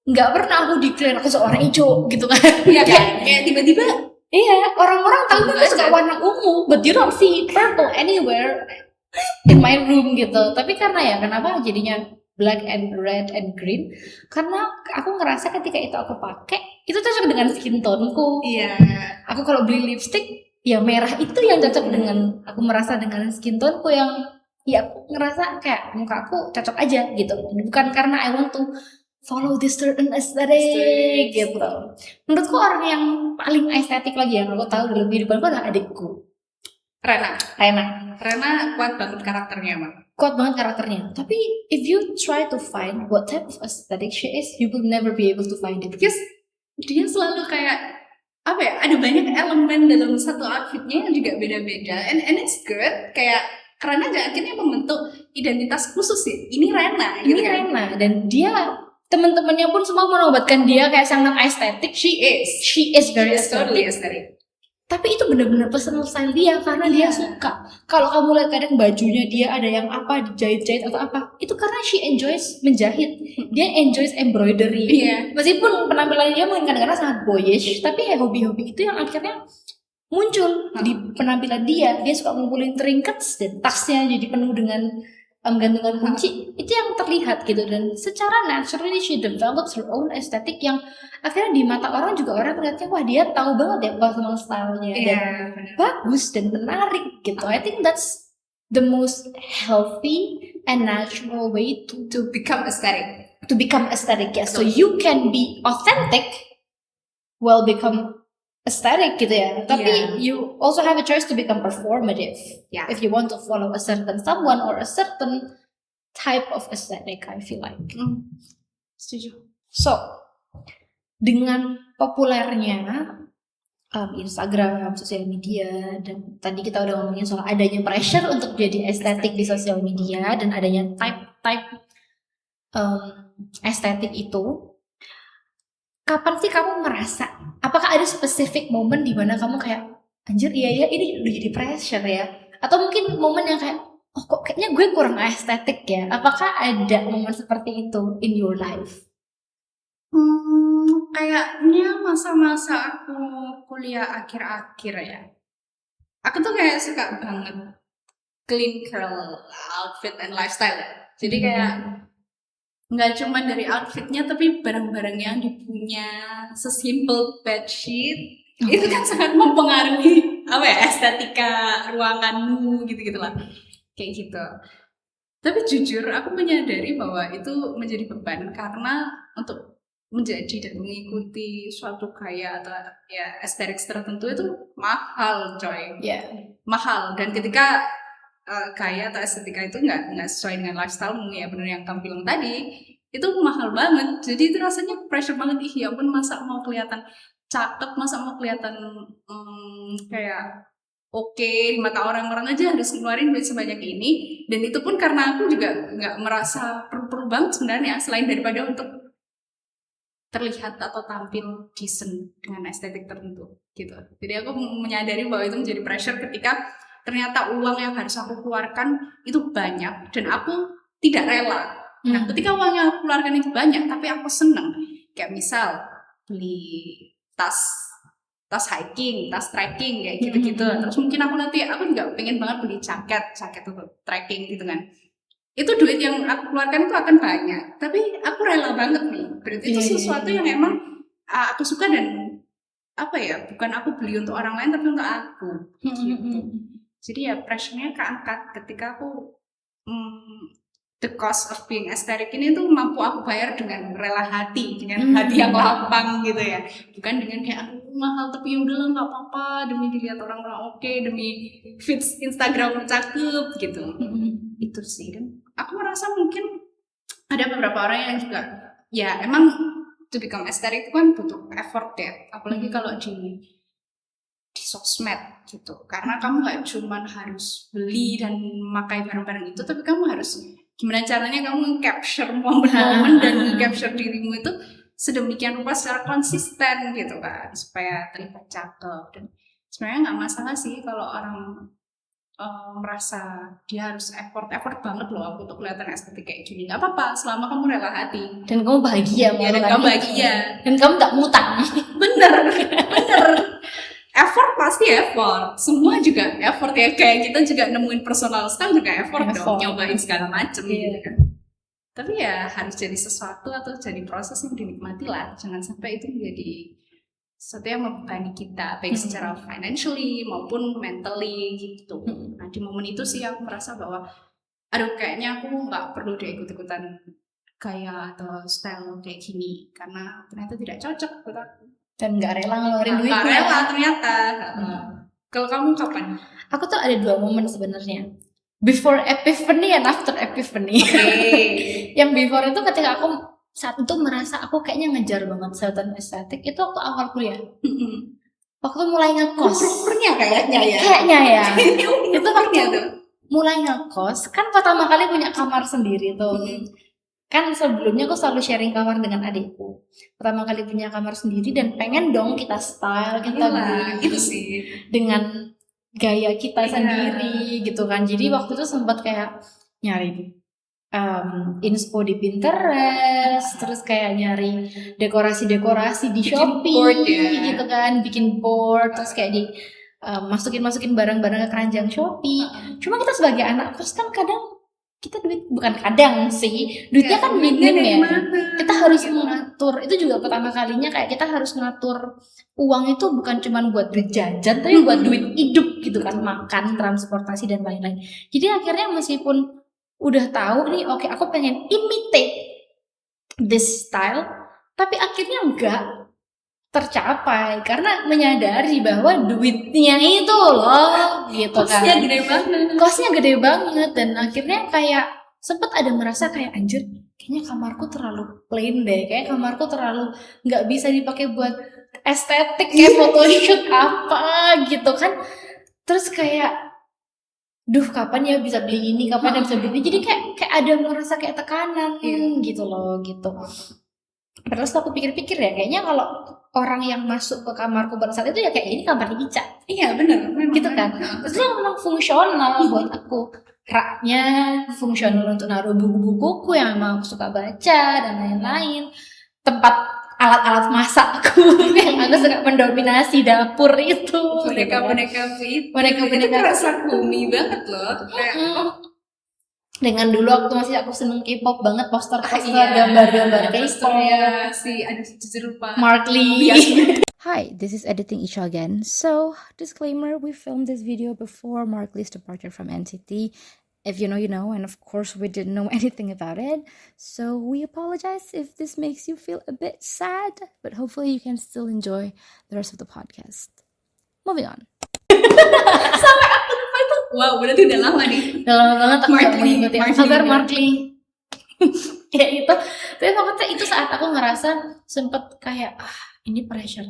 nggak pernah aku declare aku seorang hijau gitu kan. Iya kayak tiba-tiba. Iya, orang-orang tahu aku suka warna ungu, but you don't see purple anywhere in my room gitu. Tapi karena ya, kenapa jadinya black and red and green? Karena aku ngerasa ketika itu aku pakai, itu cocok dengan skin tone-ku. Iya. Aku kalau beli lipstick, ya merah itu yang cocok dengan, aku merasa dengan skin tone-ku yang, ya aku ngerasa kayak muka aku cocok aja gitu. Bukan karena I want to follow this certain aesthetic gitu. Menurutku orang yang paling estetik lagi yang aku tahu dalam kehidupanku adalah adikku, Rena kuat banget karakternya emang. Kuat banget karakternya. Tapi if you try to find what type of aesthetic she is, you will never be able to find it. Because dia selalu kayak apa ya? Ada banyak elemen dalam satu outfitnya yang juga beda-beda. And it's good. Kayak karena akhirnya membentuk identitas khusus sih. Ini Rena. Ini gitu kan? Rena dan dia teman-temannya pun semua menobatkan dia kayak sangat estetik. She is very totally aesthetic. aesthetic. Tapi itu benar-benar personal style dia karena dia suka. Kalau kamu lihat kadang bajunya dia ada yang apa dijahit-jahit atau apa, itu karena she enjoys menjahit. Dia enjoys embroidery. Meskipun penampilan dia mungkin kadang-kadang sangat boyish, tapi ya hobi-hobi itu yang akhirnya muncul di penampilan dia. Dia suka ngumpulin trinkets dan tasnya jadi penuh dengan gantungan kunci. Itu yang terlihat gitu, dan secara naturally she develops her own aesthetic yang akhirnya di mata orang juga orang melihatnya wah dia tahu banget ya personal style-nya dan bagus dan menarik gitu. I think that's the most healthy and natural way to become aesthetic. To become aesthetic, yes. So you can be authentic while become aesthetic gitu ya. Tapi you also have a choice to become performative. If you want to follow a certain someone or a certain type of aesthetic, I feel like. Setuju. So, dengan populernya Instagram, sosial media, dan tadi kita udah ngomongin soal adanya pressure untuk jadi estetik di sosial media dan adanya type estetik itu, kapan sih kamu merasa? Apakah ada specific momen di mana kamu kayak anjir iya ini udah jadi pressure ya? Atau mungkin momen yang kayak oh kok kayaknya gue kurang estetik ya? Apakah ada momen seperti itu in your life? Kayaknya masa-masa aku kuliah akhir-akhir ya. Aku tuh kayak suka banget clean curl outfit and lifestyle ya. Jadi kayak nggak cuma dari outfitnya tapi barang-barang yang dipunya, sesimpel bedsheet itu kan sangat mempengaruhi apa ya estetika ruanganmu gitu-gitulah kayak gitu. Tapi jujur aku menyadari bahwa itu menjadi beban karena untuk menjadi dan mengikuti suatu gaya atau ya estetik tertentu itu mahal coy. Mahal, dan ketika gaya atau estetika itu nggak sesuai dengan lifestyle-mu ya benar yang kamu bilang tadi, itu mahal banget. Jadi itu rasanya pressure banget. Ya ampun, masa mau kelihatan cakep, masa mau kelihatan kayak oke di mata orang-orang aja harus ngeluarin duit sebanyak ini, dan itu pun karena aku juga nggak merasa perlu banget sebenarnya, selain daripada untuk terlihat atau tampil decent dengan estetik tertentu gitu. Jadi aku menyadari bahwa itu menjadi pressure ketika ternyata uang yang harus aku keluarkan itu banyak dan aku tidak rela. Nah, ketika uang yang aku keluarkan itu banyak tapi aku seneng, kayak misal beli tas hiking, tas trekking kayak gitu-gitu. Terus mungkin aku juga pengen banget beli jaket untuk trekking gitu kan. Itu duit yang aku keluarkan itu akan banyak, tapi aku rela banget nih. Berarti itu sesuatu yang emang aku suka dan bukan aku beli untuk orang lain tapi untuk aku gitu. Jadi ya pressure-nya keangkat ketika aku the cost of being aesthetic ini tuh mampu aku bayar dengan rela hati, dengan hati yang lapang gitu ya, bukan dengan kayak mahal tapi udahlah nggak apa-apa demi dilihat orang-orang oke, demi feeds Instagram cakep gitu. Itu sih, dan aku merasa mungkin ada beberapa orang yang juga ya emang to become aesthetic itu kan butuh effort ya, apalagi kalau di sosmed gitu, karena kamu nggak cuman harus beli dan memakai barang-barang itu, tapi kamu harus gimana caranya kamu capture momen-momen dan capture dirimu itu sedemikian rupa secara konsisten gitu kan, supaya terlihat cakep. Dan sebenarnya nggak masalah sih kalau orang merasa dia harus effort banget loh aku untuk kelihatan estetik kayak gini, nggak apa-apa selama kamu rela hati dan kamu bahagia ya, dan kamu bahagia dan kamu nggak ngutang. bener effort pasti effort, semua juga effort ya, kayak kita juga nemuin personal style juga effort dong, nyobain segala macem gitu kan. Tapi ya harus jadi sesuatu atau jadi proses yang dinikmati lah, jangan sampai itu menjadi sesuatu yang membebani kita baik secara financially maupun mentally gitu. Nah di momen itu sih aku merasa bahwa aduh kayaknya aku nggak perlu deh ikut-ikutan gaya atau style kayak gini karena ternyata tidak cocok buat aku dan nggak rela ngeluarin duit. Nggak rela ternyata. Kalau kamu kapan? Aku tuh ada 2 momen sebenarnya, before epiphany and after epiphany. Yang before itu ketika aku saat itu merasa aku kayaknya ngejar banget certain estetik, itu waktu awal kuliah. Waktu mulai ngekos. Kayaknya ya. Itu waktu mulai ngekos, kan pertama kali punya kamar sendiri tuh. Kan sebelumnya aku selalu sharing kamar dengan adikku. Pertama kali punya kamar sendiri dan pengen dong kita style, kita gitu sih dengan gaya kita sendiri gitu kan. Jadi waktu itu sempat kayak nyari inspo di Pinterest, terus kayak nyari dekorasi di Shopee board, ya. gitu kan, bikin board, terus kayak di masukin barang-barang ke keranjang Shopee. Cuma kita sebagai anak kos kan kadang kita duitnya kan minim ya. Kita harus mengatur. Itu juga pertama kalinya kayak kita harus ngatur uang itu bukan cuma buat duit jajan, tapi buat duit hidup gitu kan, makan, transportasi dan lain-lain. Jadi akhirnya meskipun udah tahu nih, oke, aku pengen imitate this style, tapi akhirnya enggak tercapai karena menyadari bahwa duitnya itu loh gitu kan, kosnya gede banget dan akhirnya kayak sempet ada merasa kayak anjir, kayaknya kamarku terlalu plain deh, kayak kamarku terlalu nggak bisa dipakai buat estetik kayak photoshoot apa gitu kan. Terus kayak duh kapan ya bisa beli ini, kapan ya bisa beli ini, jadi kayak ada merasa kayak tekanan gitu loh gitu. Padahal setelah aku pikir-pikir ya, kayaknya kalau orang yang masuk ke kamarku pada saat itu ya kayak ini kamar Ica. Iya benar, gitu kan. Terus memang fungsional buat aku. Raknya fungsional untuk naruh buku-bukuku yang memang aku suka baca dan lain-lain. Tempat alat-alat masakku yang aku suka mendominasi dapur itu. Boneka-boneka itu terasa bumi banget loh. Dengan dulu waktu masih aku seneng K-pop banget, poster-poster gambar-gambar K-pop ya, si ada jujur lupa Mark Lee. Hi, this is Editing Isha again. So, disclaimer, we filmed this video before Mark Lee's departure from NCT. If you know, you know, and of course we didn't know anything about it. So we apologize if this makes you feel a bit sad, but hopefully you can still enjoy the rest of the podcast. Moving on. Sampai aku lupa itu. Wow, berarti udah lama nih. Udah lama banget aku mengikuti kabar Mark Lee. Ya itu. Tapi maksudnya itu saat aku ngerasa sempet kayak ini pressure.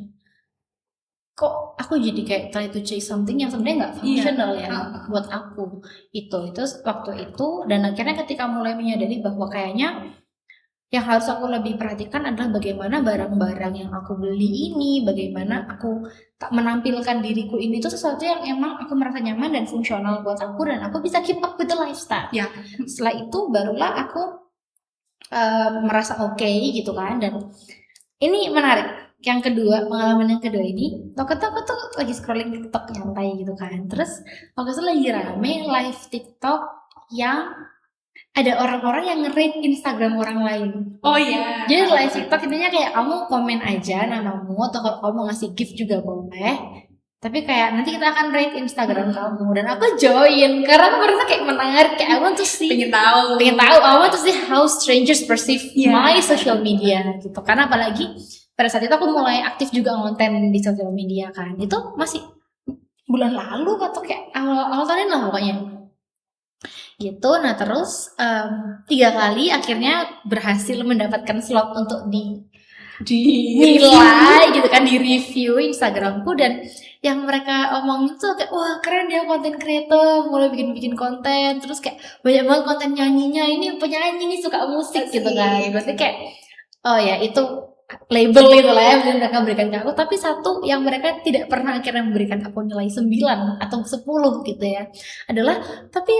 kok aku jadi kayak try to chase something yang sebenarnya nggak functional ya buat aku itu waktu itu. Dan akhirnya ketika mulai menyadari bahwa kayaknya yang harus aku lebih perhatikan adalah bagaimana barang-barang yang aku beli ini, bagaimana aku tak menampilkan diriku ini itu sesuatu yang emang aku merasa nyaman dan fungsional buat aku dan aku bisa keep up with the lifestyle. Ya. Setelah itu barulah aku merasa oke gitu kan. Dan ini menarik, yang kedua, pengalaman yang kedua ini waktu itu aku tuh lagi scrolling TikTok nyantai gitu kan, terus waktu itu lagi rame live TikTok yang ada orang-orang yang nge-rate Instagram orang lain. Oh iya. Jadi live TikTok intinya kayak kamu komen aja namamu atau kalau kamu mau ngasih gift juga boleh. Tapi kayak nanti kita akan rate Instagram kamu dan aku join karena aku merasa kayak menarik, kayak I want to see. Pengen tahu. I want to see how strangers perceive my social media gitu. Karena apalagi pada saat itu aku mulai aktif juga konten di social media kan. Itu masih bulan lalu atau kayak awal tahun lah pokoknya. Gitu. Nah terus 3 kali akhirnya berhasil mendapatkan slot untuk dinilai gitu kan, di review Instagramku. Dan yang mereka omongin tuh kayak wah keren dia konten creator, mulai bikin konten, terus kayak banyak banget konten nyanyinya, ini penyanyi nih suka musik gitu kan. Berarti kayak oh ya itu label itu lah ya yang mereka berikan ke aku. Tapi satu yang mereka tidak pernah akhirnya memberikan aku nilai 9 atau 10 gitu ya adalah tapi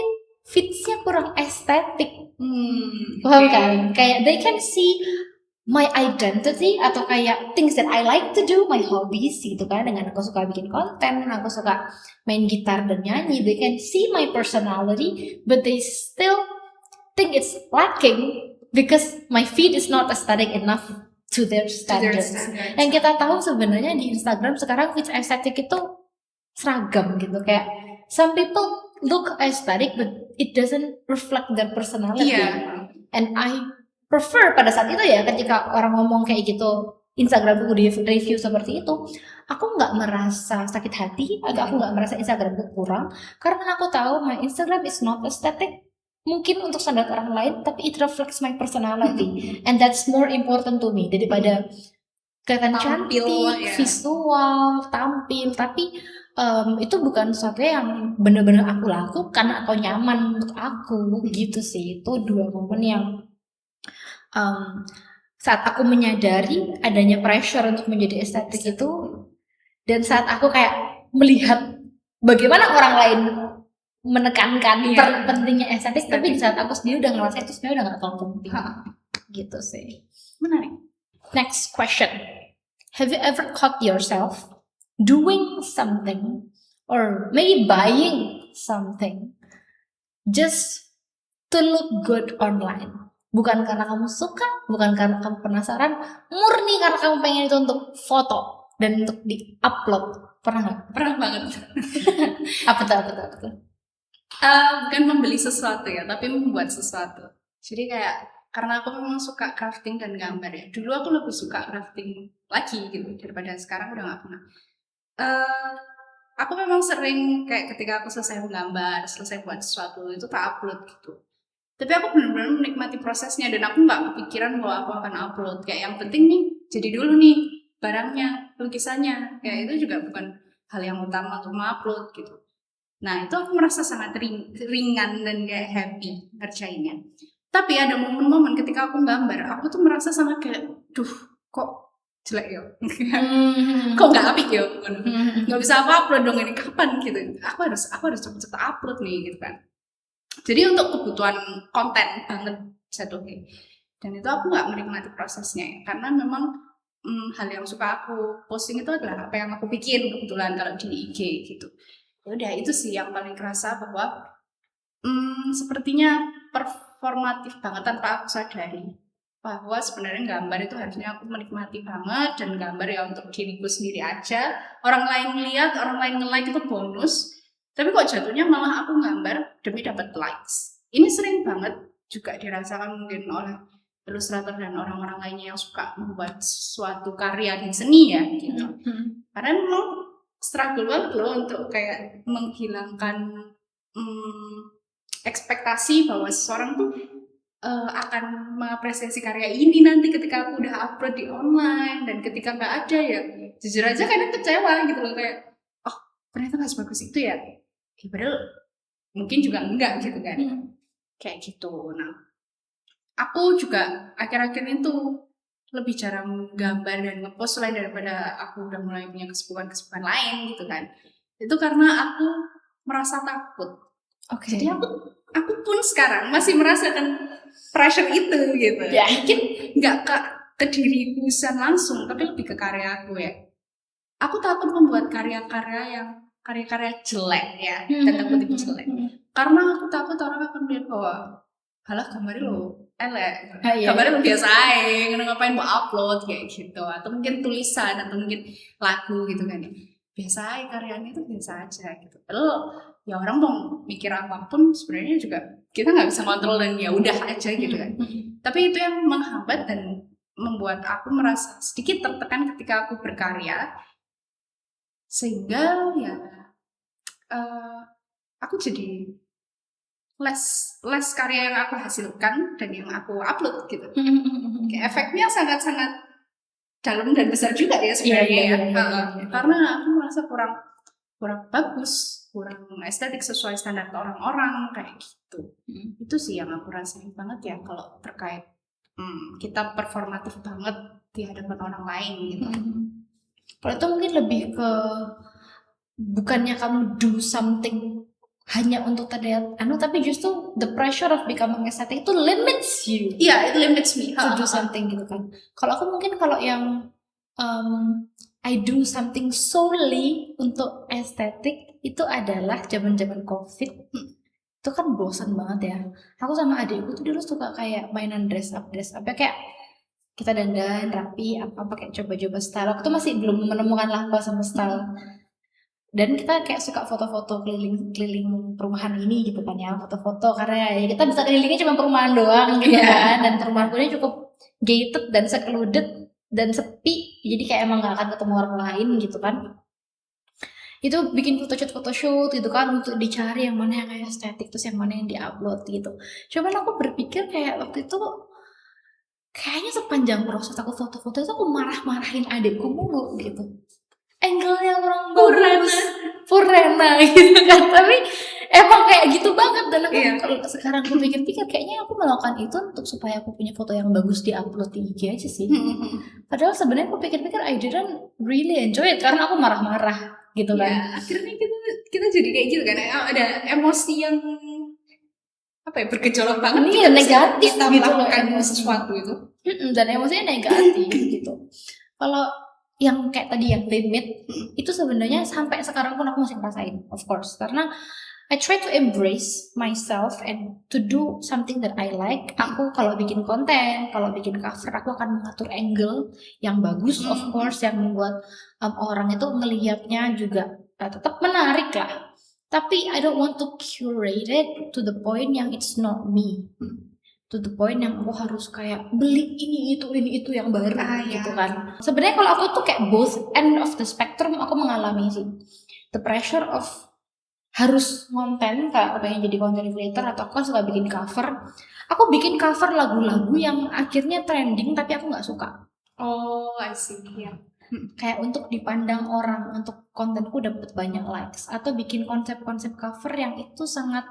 feeds-nya kurang estetik. Paham kan? Kayak they can see my identity atau kayak things that I like to do, my hobbies gitu kan. Dengan aku suka bikin konten, aku suka main gitar dan nyanyi, they can see my personality, but they still think it's lacking because my feed is not aesthetic enough to their standards. Yang kita tahu sebenarnya di Instagram sekarang feed estetik itu seragam gitu, kayak some people look aesthetic but it doesn't reflect their personality. And I prefer pada saat itu ya ketika orang ngomong kayak gitu Instagramku di review seperti itu, aku nggak merasa sakit hati atau aku nggak merasa Instagramku kurang karena aku tahu my Instagram is not aesthetic mungkin untuk standar orang lain, tapi it reflects my personality and that's more important to me daripada kelihatan cantik, visual, tampil. Tapi itu bukan sesuatu yang benar-benar aku lakukan atau nyaman untuk aku gitu sih. Itu 2 momen yang saat aku menyadari adanya pressure untuk menjadi estetik itu, dan saat aku kayak melihat bagaimana orang lain menekankan pentingnya estetik, tapi di saat aku sendiri udah ngerasa itu sebenarnya udah gak terlalu penting gitu sih. Menarik. Next question. Have you ever caught yourself doing something or maybe buying something just to look good online? Bukan karena kamu suka, bukan karena kamu penasaran, murni karena kamu pengen itu untuk foto dan untuk di-upload. Pernah gak? Pernah banget. Apa tuh? Bukan membeli sesuatu ya, tapi membuat sesuatu. Jadi kayak karena aku memang suka crafting dan gambar ya. Dulu aku lebih suka crafting lagi gitu daripada sekarang udah gak pernah. Aku memang sering kayak ketika aku selesai menggambar, selesai buat sesuatu itu tak upload gitu. Tapi aku benar-benar menikmati prosesnya dan aku nggak kepikiran bahwa aku akan upload. Kayak yang penting nih, jadi dulu nih barangnya, lukisannya. Kayak itu juga bukan hal yang utama untuk mengupload gitu. Nah itu aku merasa sangat ringan dan kayak happy ngerjainnya. Tapi ada momen-momen ketika aku gambar, aku tuh merasa sangat kayak, duh kok jelek ya, kok nggak apik ya, nggak bisa aku upload dong ini kapan gitu. Aku harus cepet-cepet upload nih gitu kan. Jadi untuk kebutuhan konten banget jatuhnya. Dan itu aku nggak menikmati prosesnya ya, karena memang hal yang suka aku posting itu adalah apa yang aku bikin kebetulan kalau di IG gitu. Udah itu sih yang paling kerasa bahwa sepertinya performatif banget tanpa aku sadari bahwa sebenarnya gambar itu harusnya aku menikmati banget dan gambar ya untuk diriku sendiri aja. Orang lain lihat, orang lain nge-like itu bonus. Tapi kok jatuhnya malah aku gambar demi dapat likes. Ini sering banget juga dirasakan mungkin oleh ilustrator dan orang-orang lainnya yang suka membuat suatu karya dan seni ya gitu. Karena memang struggle banget loh untuk kayak menghilangkan ekspektasi bahwa seseorang tuh akan mengapresiasi karya ini nanti ketika aku udah upload di online, dan ketika nggak ada ya jujur aja kadang kecewa gitu loh, kayak oh ternyata nggak sebagus itu ya, padahal mungkin juga enggak gitu kan. Kayak gitu. Nah aku juga akhir-akhir itu lebih jarang gambar dan ngepost selain daripada aku udah mulai punya kesibukan-kesibukan lain gitu kan. Itu karena aku merasa takut. Jadi aku pun sekarang masih merasakan pressure itu gitu. Ya. Mungkin nggak ke diriku langsung, tapi lebih ke karya aku ya. Aku takut membuat karya-karya jelek ya, tanda kutip jelek. Karena aku takut orang akan melihat bahwa halah gambarnya lo elek, gambarnya lo biasa aja, ngapain mau upload kayak gitu, atau mungkin tulisan atau mungkin lagu gitu kan, biasa aja, karyanya itu biasa aja gitu. Lalu ya orang mau mikir apapun sebenarnya juga kita nggak bisa kontrol dan ya udah aja gitu kan. Tapi itu yang menghambat dan membuat aku merasa sedikit tertekan ketika aku berkarya, sehingga ya aku jadi less karya yang aku hasilkan dan yang aku upload gitu. Kayak efeknya sangat-sangat dalam dan besar juga ya sebenarnya karena aku merasa kurang bagus, kurang estetik sesuai standar orang-orang kayak gitu. Itu sih yang aku rasain banget ya kalau terkait kita performatif banget di hadapan orang lain gitu. Kalau itu mungkin lebih ke bukannya kamu do something hanya untuk terlihat tapi justru the pressure of becoming aesthetic itu limits you. Iya, it limits me to do something gitu kan. Kalau aku mungkin kalau yang I do something solely untuk estetik itu adalah zaman-zaman COVID. Itu kan bosan banget ya. Aku sama adikku tuh dulu suka kayak mainan dress up ya, kayak kita dandan rapi apa kayak coba-coba style. Aku tuh masih belum menemukan apa sama style. Dan kita kayak suka foto-foto keliling perumahan ini gitu kan ya, foto-foto karena ya kita bisa kelilingnya cuma perumahan doang gitu kan, dan perumahanku ini cukup gated dan secluded dan sepi, jadi kayak emang gak akan ketemu orang lain gitu kan. Itu bikin photoshoot gitu kan untuk dicari yang mana yang kayak estetik, terus yang mana yang diupload gitu. Cuman aku berpikir kayak waktu itu kayaknya sepanjang proses aku foto-foto itu aku marah-marahin adikku mulu gitu. Angle-nya kurang bagus, Purana gitu kan. Tapi emang kayak gitu banget. Dan aku kalau sekarang aku pikir-pikir kayaknya aku melakukan itu untuk supaya aku punya foto yang bagus di-upload di IG aja sih. Padahal sebenarnya aku pikir-pikir I didn't really enjoy it karena aku marah-marah gitu kan. Ya, akhirnya kita jadi kayak gitu kan. Ada emosi yang bergejolak banget. Iya, negatif kita gitu melakukan sesuatu itu. Dan emosinya negatif gitu. Kalau yang kayak tadi yang limit itu sebenarnya sampai sekarang pun aku masih ngerasain, of course, karena I try to embrace myself and to do something that I like. Aku kalau bikin konten, kalau bikin cover, aku akan mengatur angle yang bagus, of course, yang membuat orang itu ngelihatnya juga tetap menarik lah. Tapi I don't want to curate it to the point yang it's not me. To the point yang aku harus kayak beli ini itu yang baru gitu kan. Sebenarnya kalau aku tuh kayak both end of the spectrum aku mengalami sih. The pressure of harus konten, kayak aku pengen jadi content creator atau aku suka bikin cover. Aku bikin cover lagu-lagu yang akhirnya trending tapi aku nggak suka. Oh, I see. Kayak untuk dipandang orang, untuk kontenku dapat banyak likes, atau bikin konsep-konsep cover yang itu sangat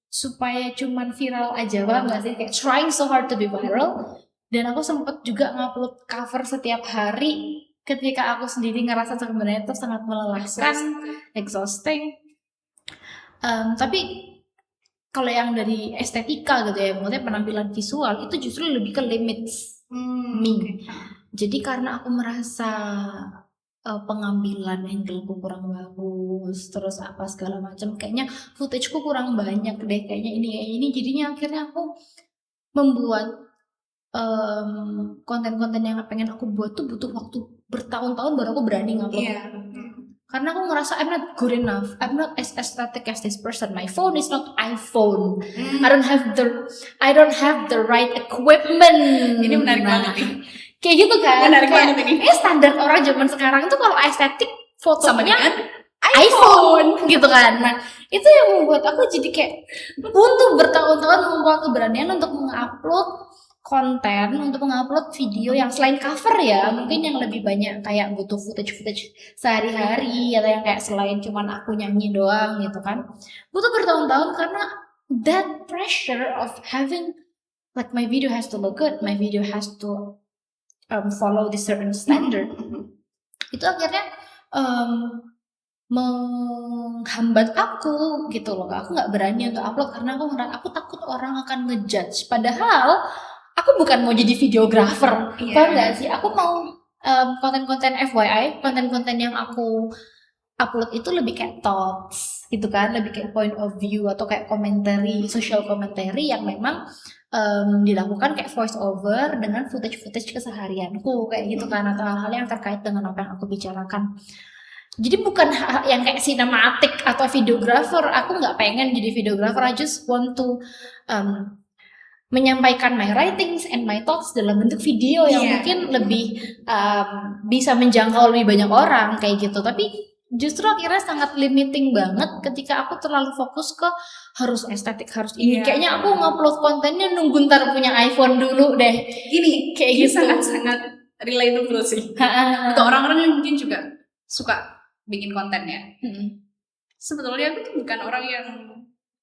supaya cuman viral aja, paham gak sih? Kayak trying so hard to be viral. Dan aku sempet juga ngupload cover setiap hari ketika aku sendiri ngerasa sebenarnya itu sangat melelahkan, exhausting. Tapi kalau yang dari estetika gitu ya, maksudnya penampilan visual itu justru lebih ke limits me. Jadi karena aku merasa pengambilan angle-ku kurang bagus, terus apa segala macam, kayaknya footage-ku kurang banyak deh, kayaknya ini, jadinya akhirnya aku membuat konten-konten yang pengen aku buat tuh butuh waktu bertahun-tahun baru aku berani ngupload. Karena aku ngerasa I'm not good enough, I'm not as aesthetic as this person. My phone is not iPhone. I don't have the right equipment. Ini menarik banget nih. Kayak gitu kan. Menarik banget ini. Standar orang zaman sekarang itu kalau estetik fotonya sama dengan iPhone gitu kan. Nah itu yang membuat aku jadi kayak butuh bertahun-tahun mengumpulkan keberanian untuk mengupload konten, untuk mengupload video yang selain cover ya, mungkin yang lebih banyak kayak butuh footage sehari-hari atau yang kayak selain cuman aku nyanyi doang gitu kan. Butuh bertahun-tahun karena that pressure of having like my video has to look good, my video has to follow the certain standard. Itu akhirnya menghambat aku gitu loh. Aku nggak berani untuk upload karena aku takut orang akan ngejudge. Padahal aku bukan mau jadi videographer, paham nggak sih? Aku mau konten-konten FYI, konten-konten yang aku upload itu lebih kayak thoughts gitu kan, lebih kayak point of view atau kayak commentary, social commentary yang memang dilakukan kayak voice over dengan footage keseharianku kayak gitu kan, atau hal-hal yang terkait dengan apa yang aku bicarakan. Jadi bukan yang kayak sinematik atau videographer. Aku nggak pengen jadi videographer. I just want to menyampaikan my writings and my thoughts dalam bentuk video yang mungkin lebih bisa menjangkau lebih banyak orang kayak gitu. Tapi justru akhirnya sangat limiting banget ketika aku terlalu fokus ke harus estetik, harus ini. Kayaknya aku ngupload kontennya nunggu ntar punya iPhone dulu deh. Gini, kayak gitu. Sangat-sangat relatable sih. Untuk orang-orang yang mungkin juga suka bikin konten ya. Sebetulnya aku tuh bukan orang yang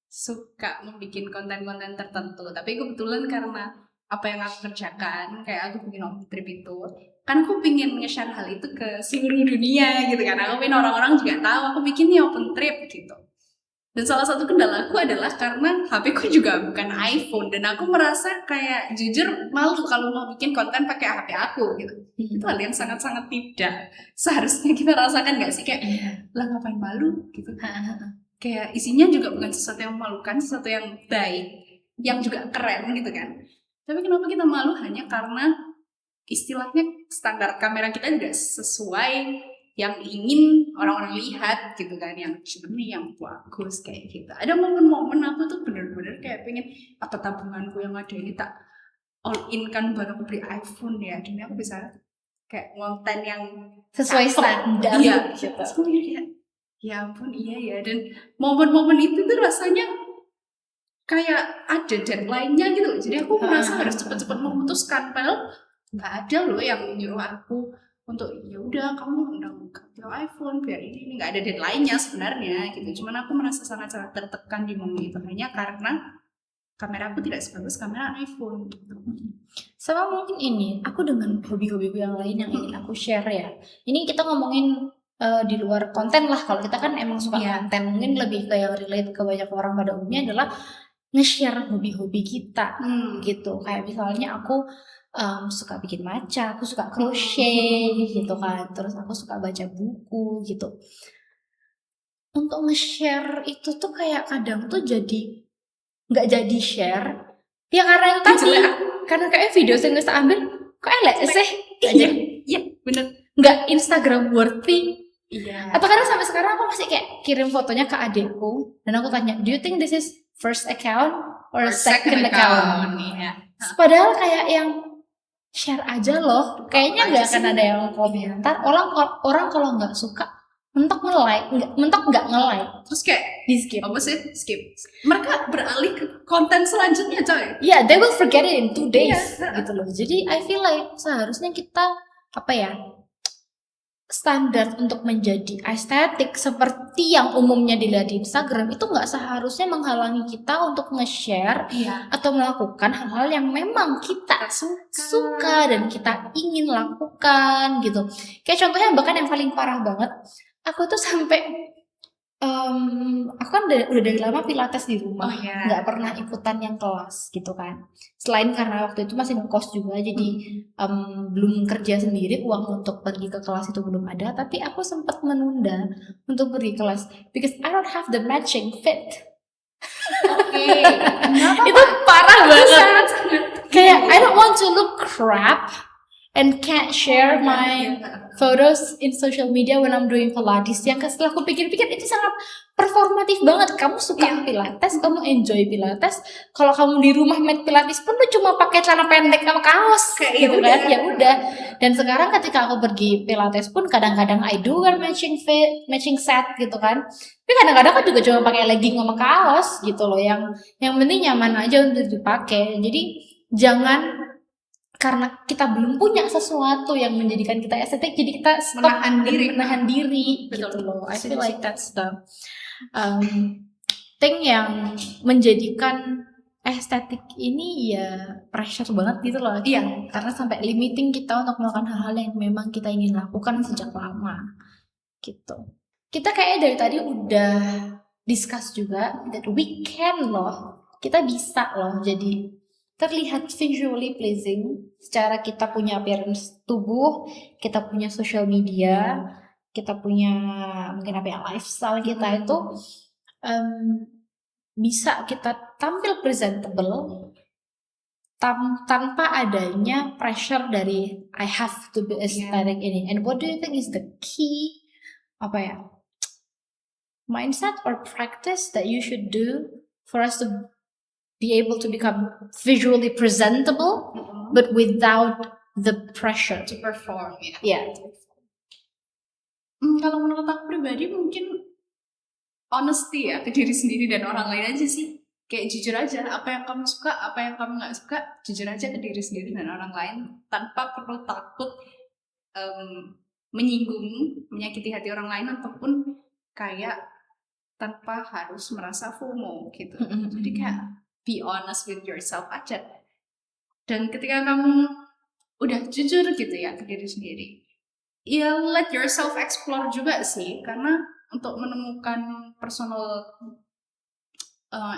suka membuat konten-konten tertentu, tapi kebetulan karena apa yang aku kerjakan, kayak aku bikin open trip itu, kan aku pingin nge-share hal itu ke seluruh dunia gitu kan. Aku pengen orang-orang juga tahu aku bikin nih open trip gitu. Dan salah satu kendala aku adalah karena HP ku juga bukan iPhone, dan aku merasa kayak jujur malu kalau mau bikin konten pakai HP aku gitu. Itu hal yang sangat-sangat tidak seharusnya kita rasakan, nggak sih? Kayak lah ngapain malu gitu. Kayak isinya juga bukan sesuatu yang memalukan, sesuatu yang baik, yang juga keren gitu kan. Tapi kenapa kita malu hanya karena istilahnya standar kamera kita tidak sesuai yang ingin orang-orang lihat gitu kan, yang jernih, yang bagus kayak gitu. Ada momen-momen aku tuh bener-bener kayak pengen apa tabunganku yang ada ini tak all in kan buat aku beli iPhone ya, dan aku bisa kayak konten yang sesuai standar gitu. Ya ampun, iya ya. Dan momen-momen itu tuh rasanya kayak ada deadline-nya gitu loh. Jadi aku merasa harus cepet-cepet memutuskan, padahal nggak ada loh yang nyuruh aku untuk ya udah kamu udah iPhone biar ini nggak ada deadline-nya sebenarnya gitu. Cuman aku merasa sangat-sangat tertekan di momen itu hanya karena kamera aku tidak sebagus kamera iPhone gitu. Sama mungkin ini, aku dengan hobi-hobiku yang lain yang ingin aku share ya. Ini kita ngomongin di luar konten lah. Kalau kita kan emang suka konten, mungkin lebih kayak relate ke banyak orang pada umumnya adalah nge-share hobi-hobi kita gitu. Kayak misalnya aku suka bikin matcha, aku suka crochet gitu kan, terus aku suka baca buku gitu. Untuk nge-share itu tuh kayak kadang tuh jadi nggak jadi share ya karena yang tadi karena kayak video yang saya ambil kok elek sih iya bener, nggak Instagram worthy. Iya. Atau karena sampai sekarang aku masih kayak kirim fotonya ke adikku dan aku tanya, do you think this is first account or second account? Padahal kayak yang share aja loh, kayaknya nggak akan ada yang komentar. Orang kalau nggak suka mentok nggak nge-like, terus kayak di skip. Apa sih skip? Mereka beralih ke konten selanjutnya coy. Yeah, they will forget it in 2 days gitu loh. Jadi I feel like seharusnya kita standar untuk menjadi estetik seperti yang umumnya dilihat di Instagram itu nggak seharusnya menghalangi kita untuk nge-share atau melakukan hal-hal yang memang kita suka dan kita ingin lakukan gitu. Kayak contohnya bahkan yang paling parah banget, aku tuh sampai aku kan udah dari lama pilates di rumah, nggak pernah ikutan yang kelas gitu kan. Selain karena waktu itu masih ngekos juga, jadi belum kerja sendiri, uang untuk pergi ke kelas itu belum ada. Tapi aku sempat menunda untuk pergi kelas because I don't have the matching fit. Itu parah banget. Kayak I don't want to look crap and can't share my photos in social media when I'm doing Pilates. Yang setelah aku pikir-pikir itu sangat performatif banget. Kamu suka Pilates, kamu enjoy Pilates. Kalau kamu di rumah main Pilates pun lu cuma pakai celana pendek sama kaos gitu kan. Ya udah. Dan sekarang ketika aku pergi Pilates pun kadang-kadang I do wear matching fit, matching set gitu kan. Tapi kadang-kadang aku juga cuma pakai legging sama kaos gitu loh. Yang penting nyaman aja untuk dipakai. Jadi jangan karena kita belum punya sesuatu yang menjadikan kita estetik, jadi kita stop menahan diri gitu loh. I feel like that's the thing yang menjadikan estetik ini ya pressure banget gitu loh. Iya. Karena sampai limiting kita untuk melakukan hal-hal yang memang kita ingin lakukan sejak lama gitu. Kita kayaknya dari tadi udah discuss juga that we can loh, kita bisa loh jadi terlihat visually pleasing secara kita punya appearance tubuh, kita punya social media, kita punya mungkin apa ya lifestyle kita itu bisa kita tampil presentable tanpa adanya pressure dari I have to be aesthetic ini. And what do you think is the key mindset or practice that you should do for us to be able to become visually presentable, but without the pressure to perform? Kalau menurut aku pribadi mungkin honesty ya ke diri sendiri dan orang lain aja sih. Kayak jujur aja, apa yang kamu suka, apa yang kamu nggak suka, jujur aja ke diri sendiri dan orang lain tanpa perlu takut menyinggung, menyakiti hati orang lain ataupun kayak tanpa harus merasa FOMO gitu. Jadi kayak be honest with yourself aja. Dan ketika kamu udah jujur gitu ya ke diri sendiri, ya let yourself explore juga sih. Karena untuk menemukan personal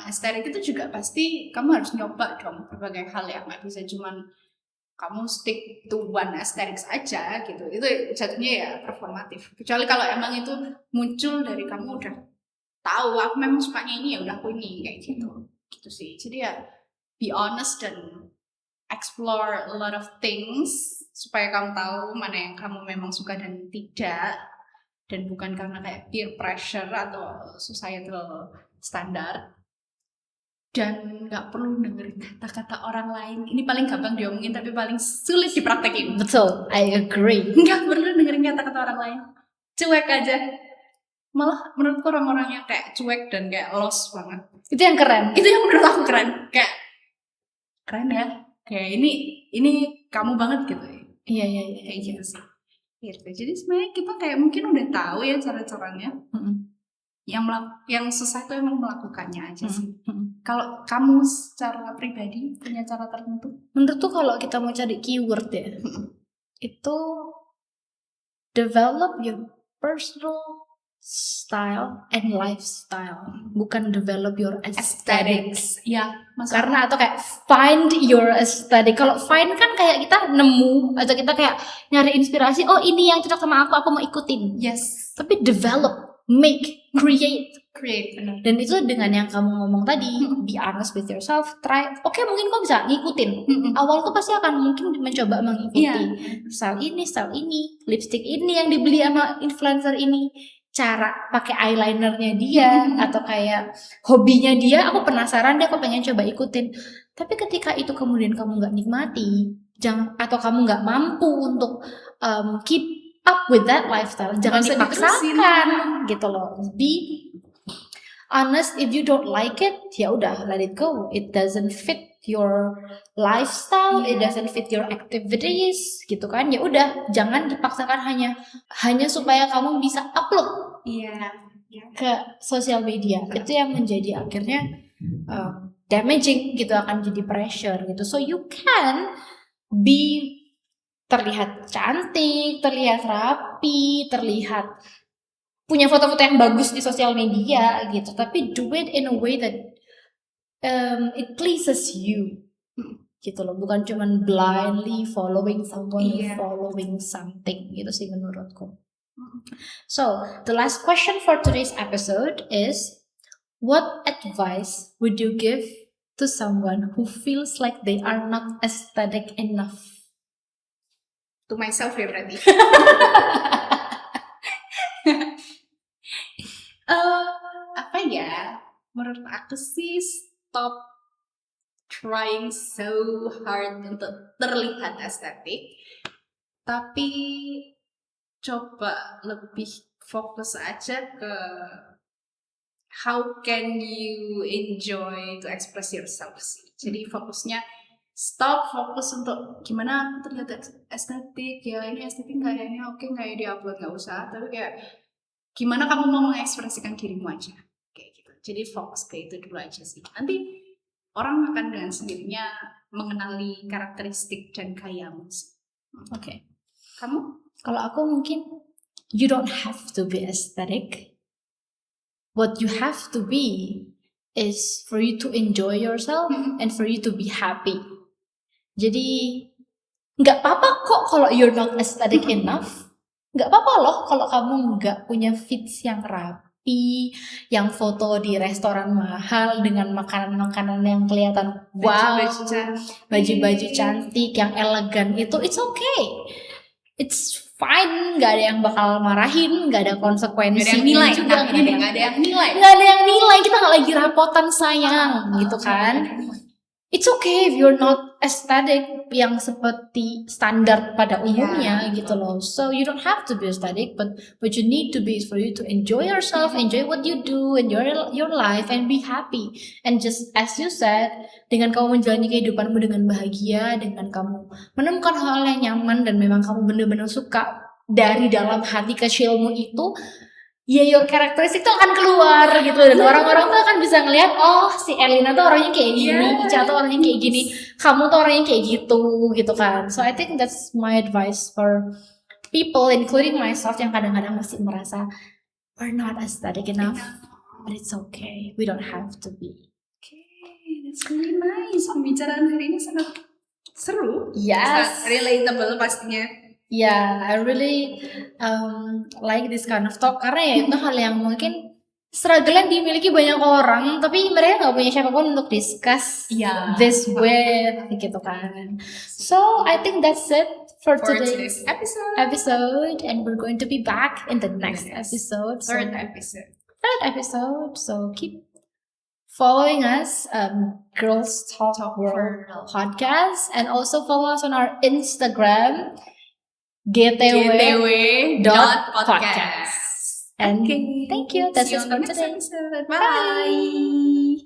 estetik itu juga pasti kamu harus nyoba dong berbagai hal ya. Nggak bisa cuman kamu stick to one aesthetics aja gitu. Itu jatuhnya ya performatif. Kecuali kalau emang itu muncul dari kamu udah tahu aku memang sukanya ini, ya udah aku ini kayak gitu sih. Jadi ya be honest dan explore a lot of things supaya kamu tahu mana yang kamu memang suka dan tidak, dan bukan karena kayak peer pressure atau societal standard. Dan nggak perlu dengerin kata-kata orang lain. Ini paling gampang diomongin tapi paling sulit dipraktekin. Betul, I agree. Nggak perlu dengerin kata-kata orang lain, cuek aja. Malah menurutku orang-orang yang kayak cuek dan kayak lost banget, itu yang keren. Itu yang menurut aku keren. Kayak keren ya. Kayak ini kamu banget gitu. Iya. Kayak gitu sih. Gitu. Jadi sebenarnya kita kayak mungkin udah tahu ya cara-caranya. Yang susah itu emang melakukannya aja sih. Kalau kamu secara pribadi punya cara tertentu? Menurutku kalau kita mau cari keyword ya, itu develop your personal style and lifestyle, bukan develop your aesthetics. Ya, karena atau kayak find your aesthetic. Kalau find kan kayak kita nemu atau kita kayak nyari inspirasi, oh ini yang cocok sama aku mau ikutin. Yes. Tapi develop, make, create. Benar. Dan itu dengan yang kamu ngomong tadi, be honest with yourself, try. Oke, mungkin kau bisa ngikutin. Awal tuh pasti akan mungkin mencoba mengikuti style ini, lipstick ini yang dibeli sama influencer ini, cara pakai eyelinernya dia, atau kayak hobinya dia, aku penasaran deh, aku pengen coba ikutin. Tapi ketika itu kemudian kamu nggak nikmati, atau kamu nggak mampu untuk keep up with that lifestyle, jangan dipaksakan gitu loh. Be honest, if you don't like it, ya udah, let it go. It doesn't fit your lifestyle, it doesn't fit your activities gitu kan. Ya udah, jangan dipaksakan hanya supaya kamu bisa upload ke sosial media. Itu yang menjadi akhirnya damaging gitu, akan jadi pressure gitu. So you can be terlihat cantik, terlihat rapi, terlihat punya foto-foto yang bagus di sosial media gitu, tapi do it in a way that it pleases you gitu loh, bukan cuman blindly following someone, following something gitu sih menurutku. So the last question for today's episode is, what advice would you give to someone who feels like they are not aesthetic enough? To myself ya berarti. Apa ya? Menurut aku sih stop trying so hard untuk terlihat estetik, tapi coba lebih fokus aja ke how can you enjoy to express yourself sih. Jadi fokusnya stop fokus untuk gimana aku terlihat estetik ya, ini estetik nggak ya, ini oke nggak ya diupload, nggak usah, tapi kayak gimana kamu mau mengekspresikan dirimu aja kayak gitu. Jadi fokus ke itu dulu aja sih, nanti orang akan dengan sendirinya mengenali karakteristik dan gayamu sih. Okay. Kamu? Kalau aku mungkin you don't have to be aesthetic. What you have to be is for you to enjoy yourself and for you to be happy. Jadi nggak apa-apa kok kalau you're not aesthetic enough. Nggak apa-apa loh kalau kamu nggak punya feeds yang rapi, yang foto di restoran mahal dengan makanan-makanan yang kelihatan wow, baju-baju cantik yang elegan itu, it's okay. It's fine, nggak ada yang bakal marahin, nggak ada konsekuensi. Nggak ada yang nilai juga, nggak ada yang nilai. Nggak ada yang nilai, kita nggak lagi rapotan sayang, gitu kan. It's okay if you're not aesthetic yang seperti standar pada umumnya gitu loh. So you don't have to be aesthetic, but what you need to be is for you to enjoy yourself, enjoy what you do, enjoy your life, and be happy. And just as you said, dengan kamu menjalani kehidupanmu dengan bahagia, dengan kamu menemukan hal yang nyaman dan memang kamu benar-benar suka dari dalam hati kecilmu itu, ya your karakteristik tuh akan keluar gitu, dan orang-orang tuh akan bisa ngelihat, oh si Elina tuh orangnya kayak gini, Ica tuh orangnya kayak gini, kamu tuh orangnya kayak gitu kan. So I think that's my advice for people, including myself, yang kadang-kadang masih merasa we're not aesthetic enough, but it's okay, we don't have to be. Okay, that's really nice. Pembicaraan hari ini sangat seru. Yes. Sangat relatable pastinya. Yeah, I really like this kind of talk, karena ya itu hal yang mungkin struggle yang dimiliki banyak orang, tapi mereka nggak punya siapapun untuk discuss this with gitu kan. So I think that's it for today's episode, and we're going to be back in the next episode. Third episode. So keep following us, Girls Talk World podcast, and also follow us on our Instagram, gtw.podcast. And thank you. That's it for today. Bye.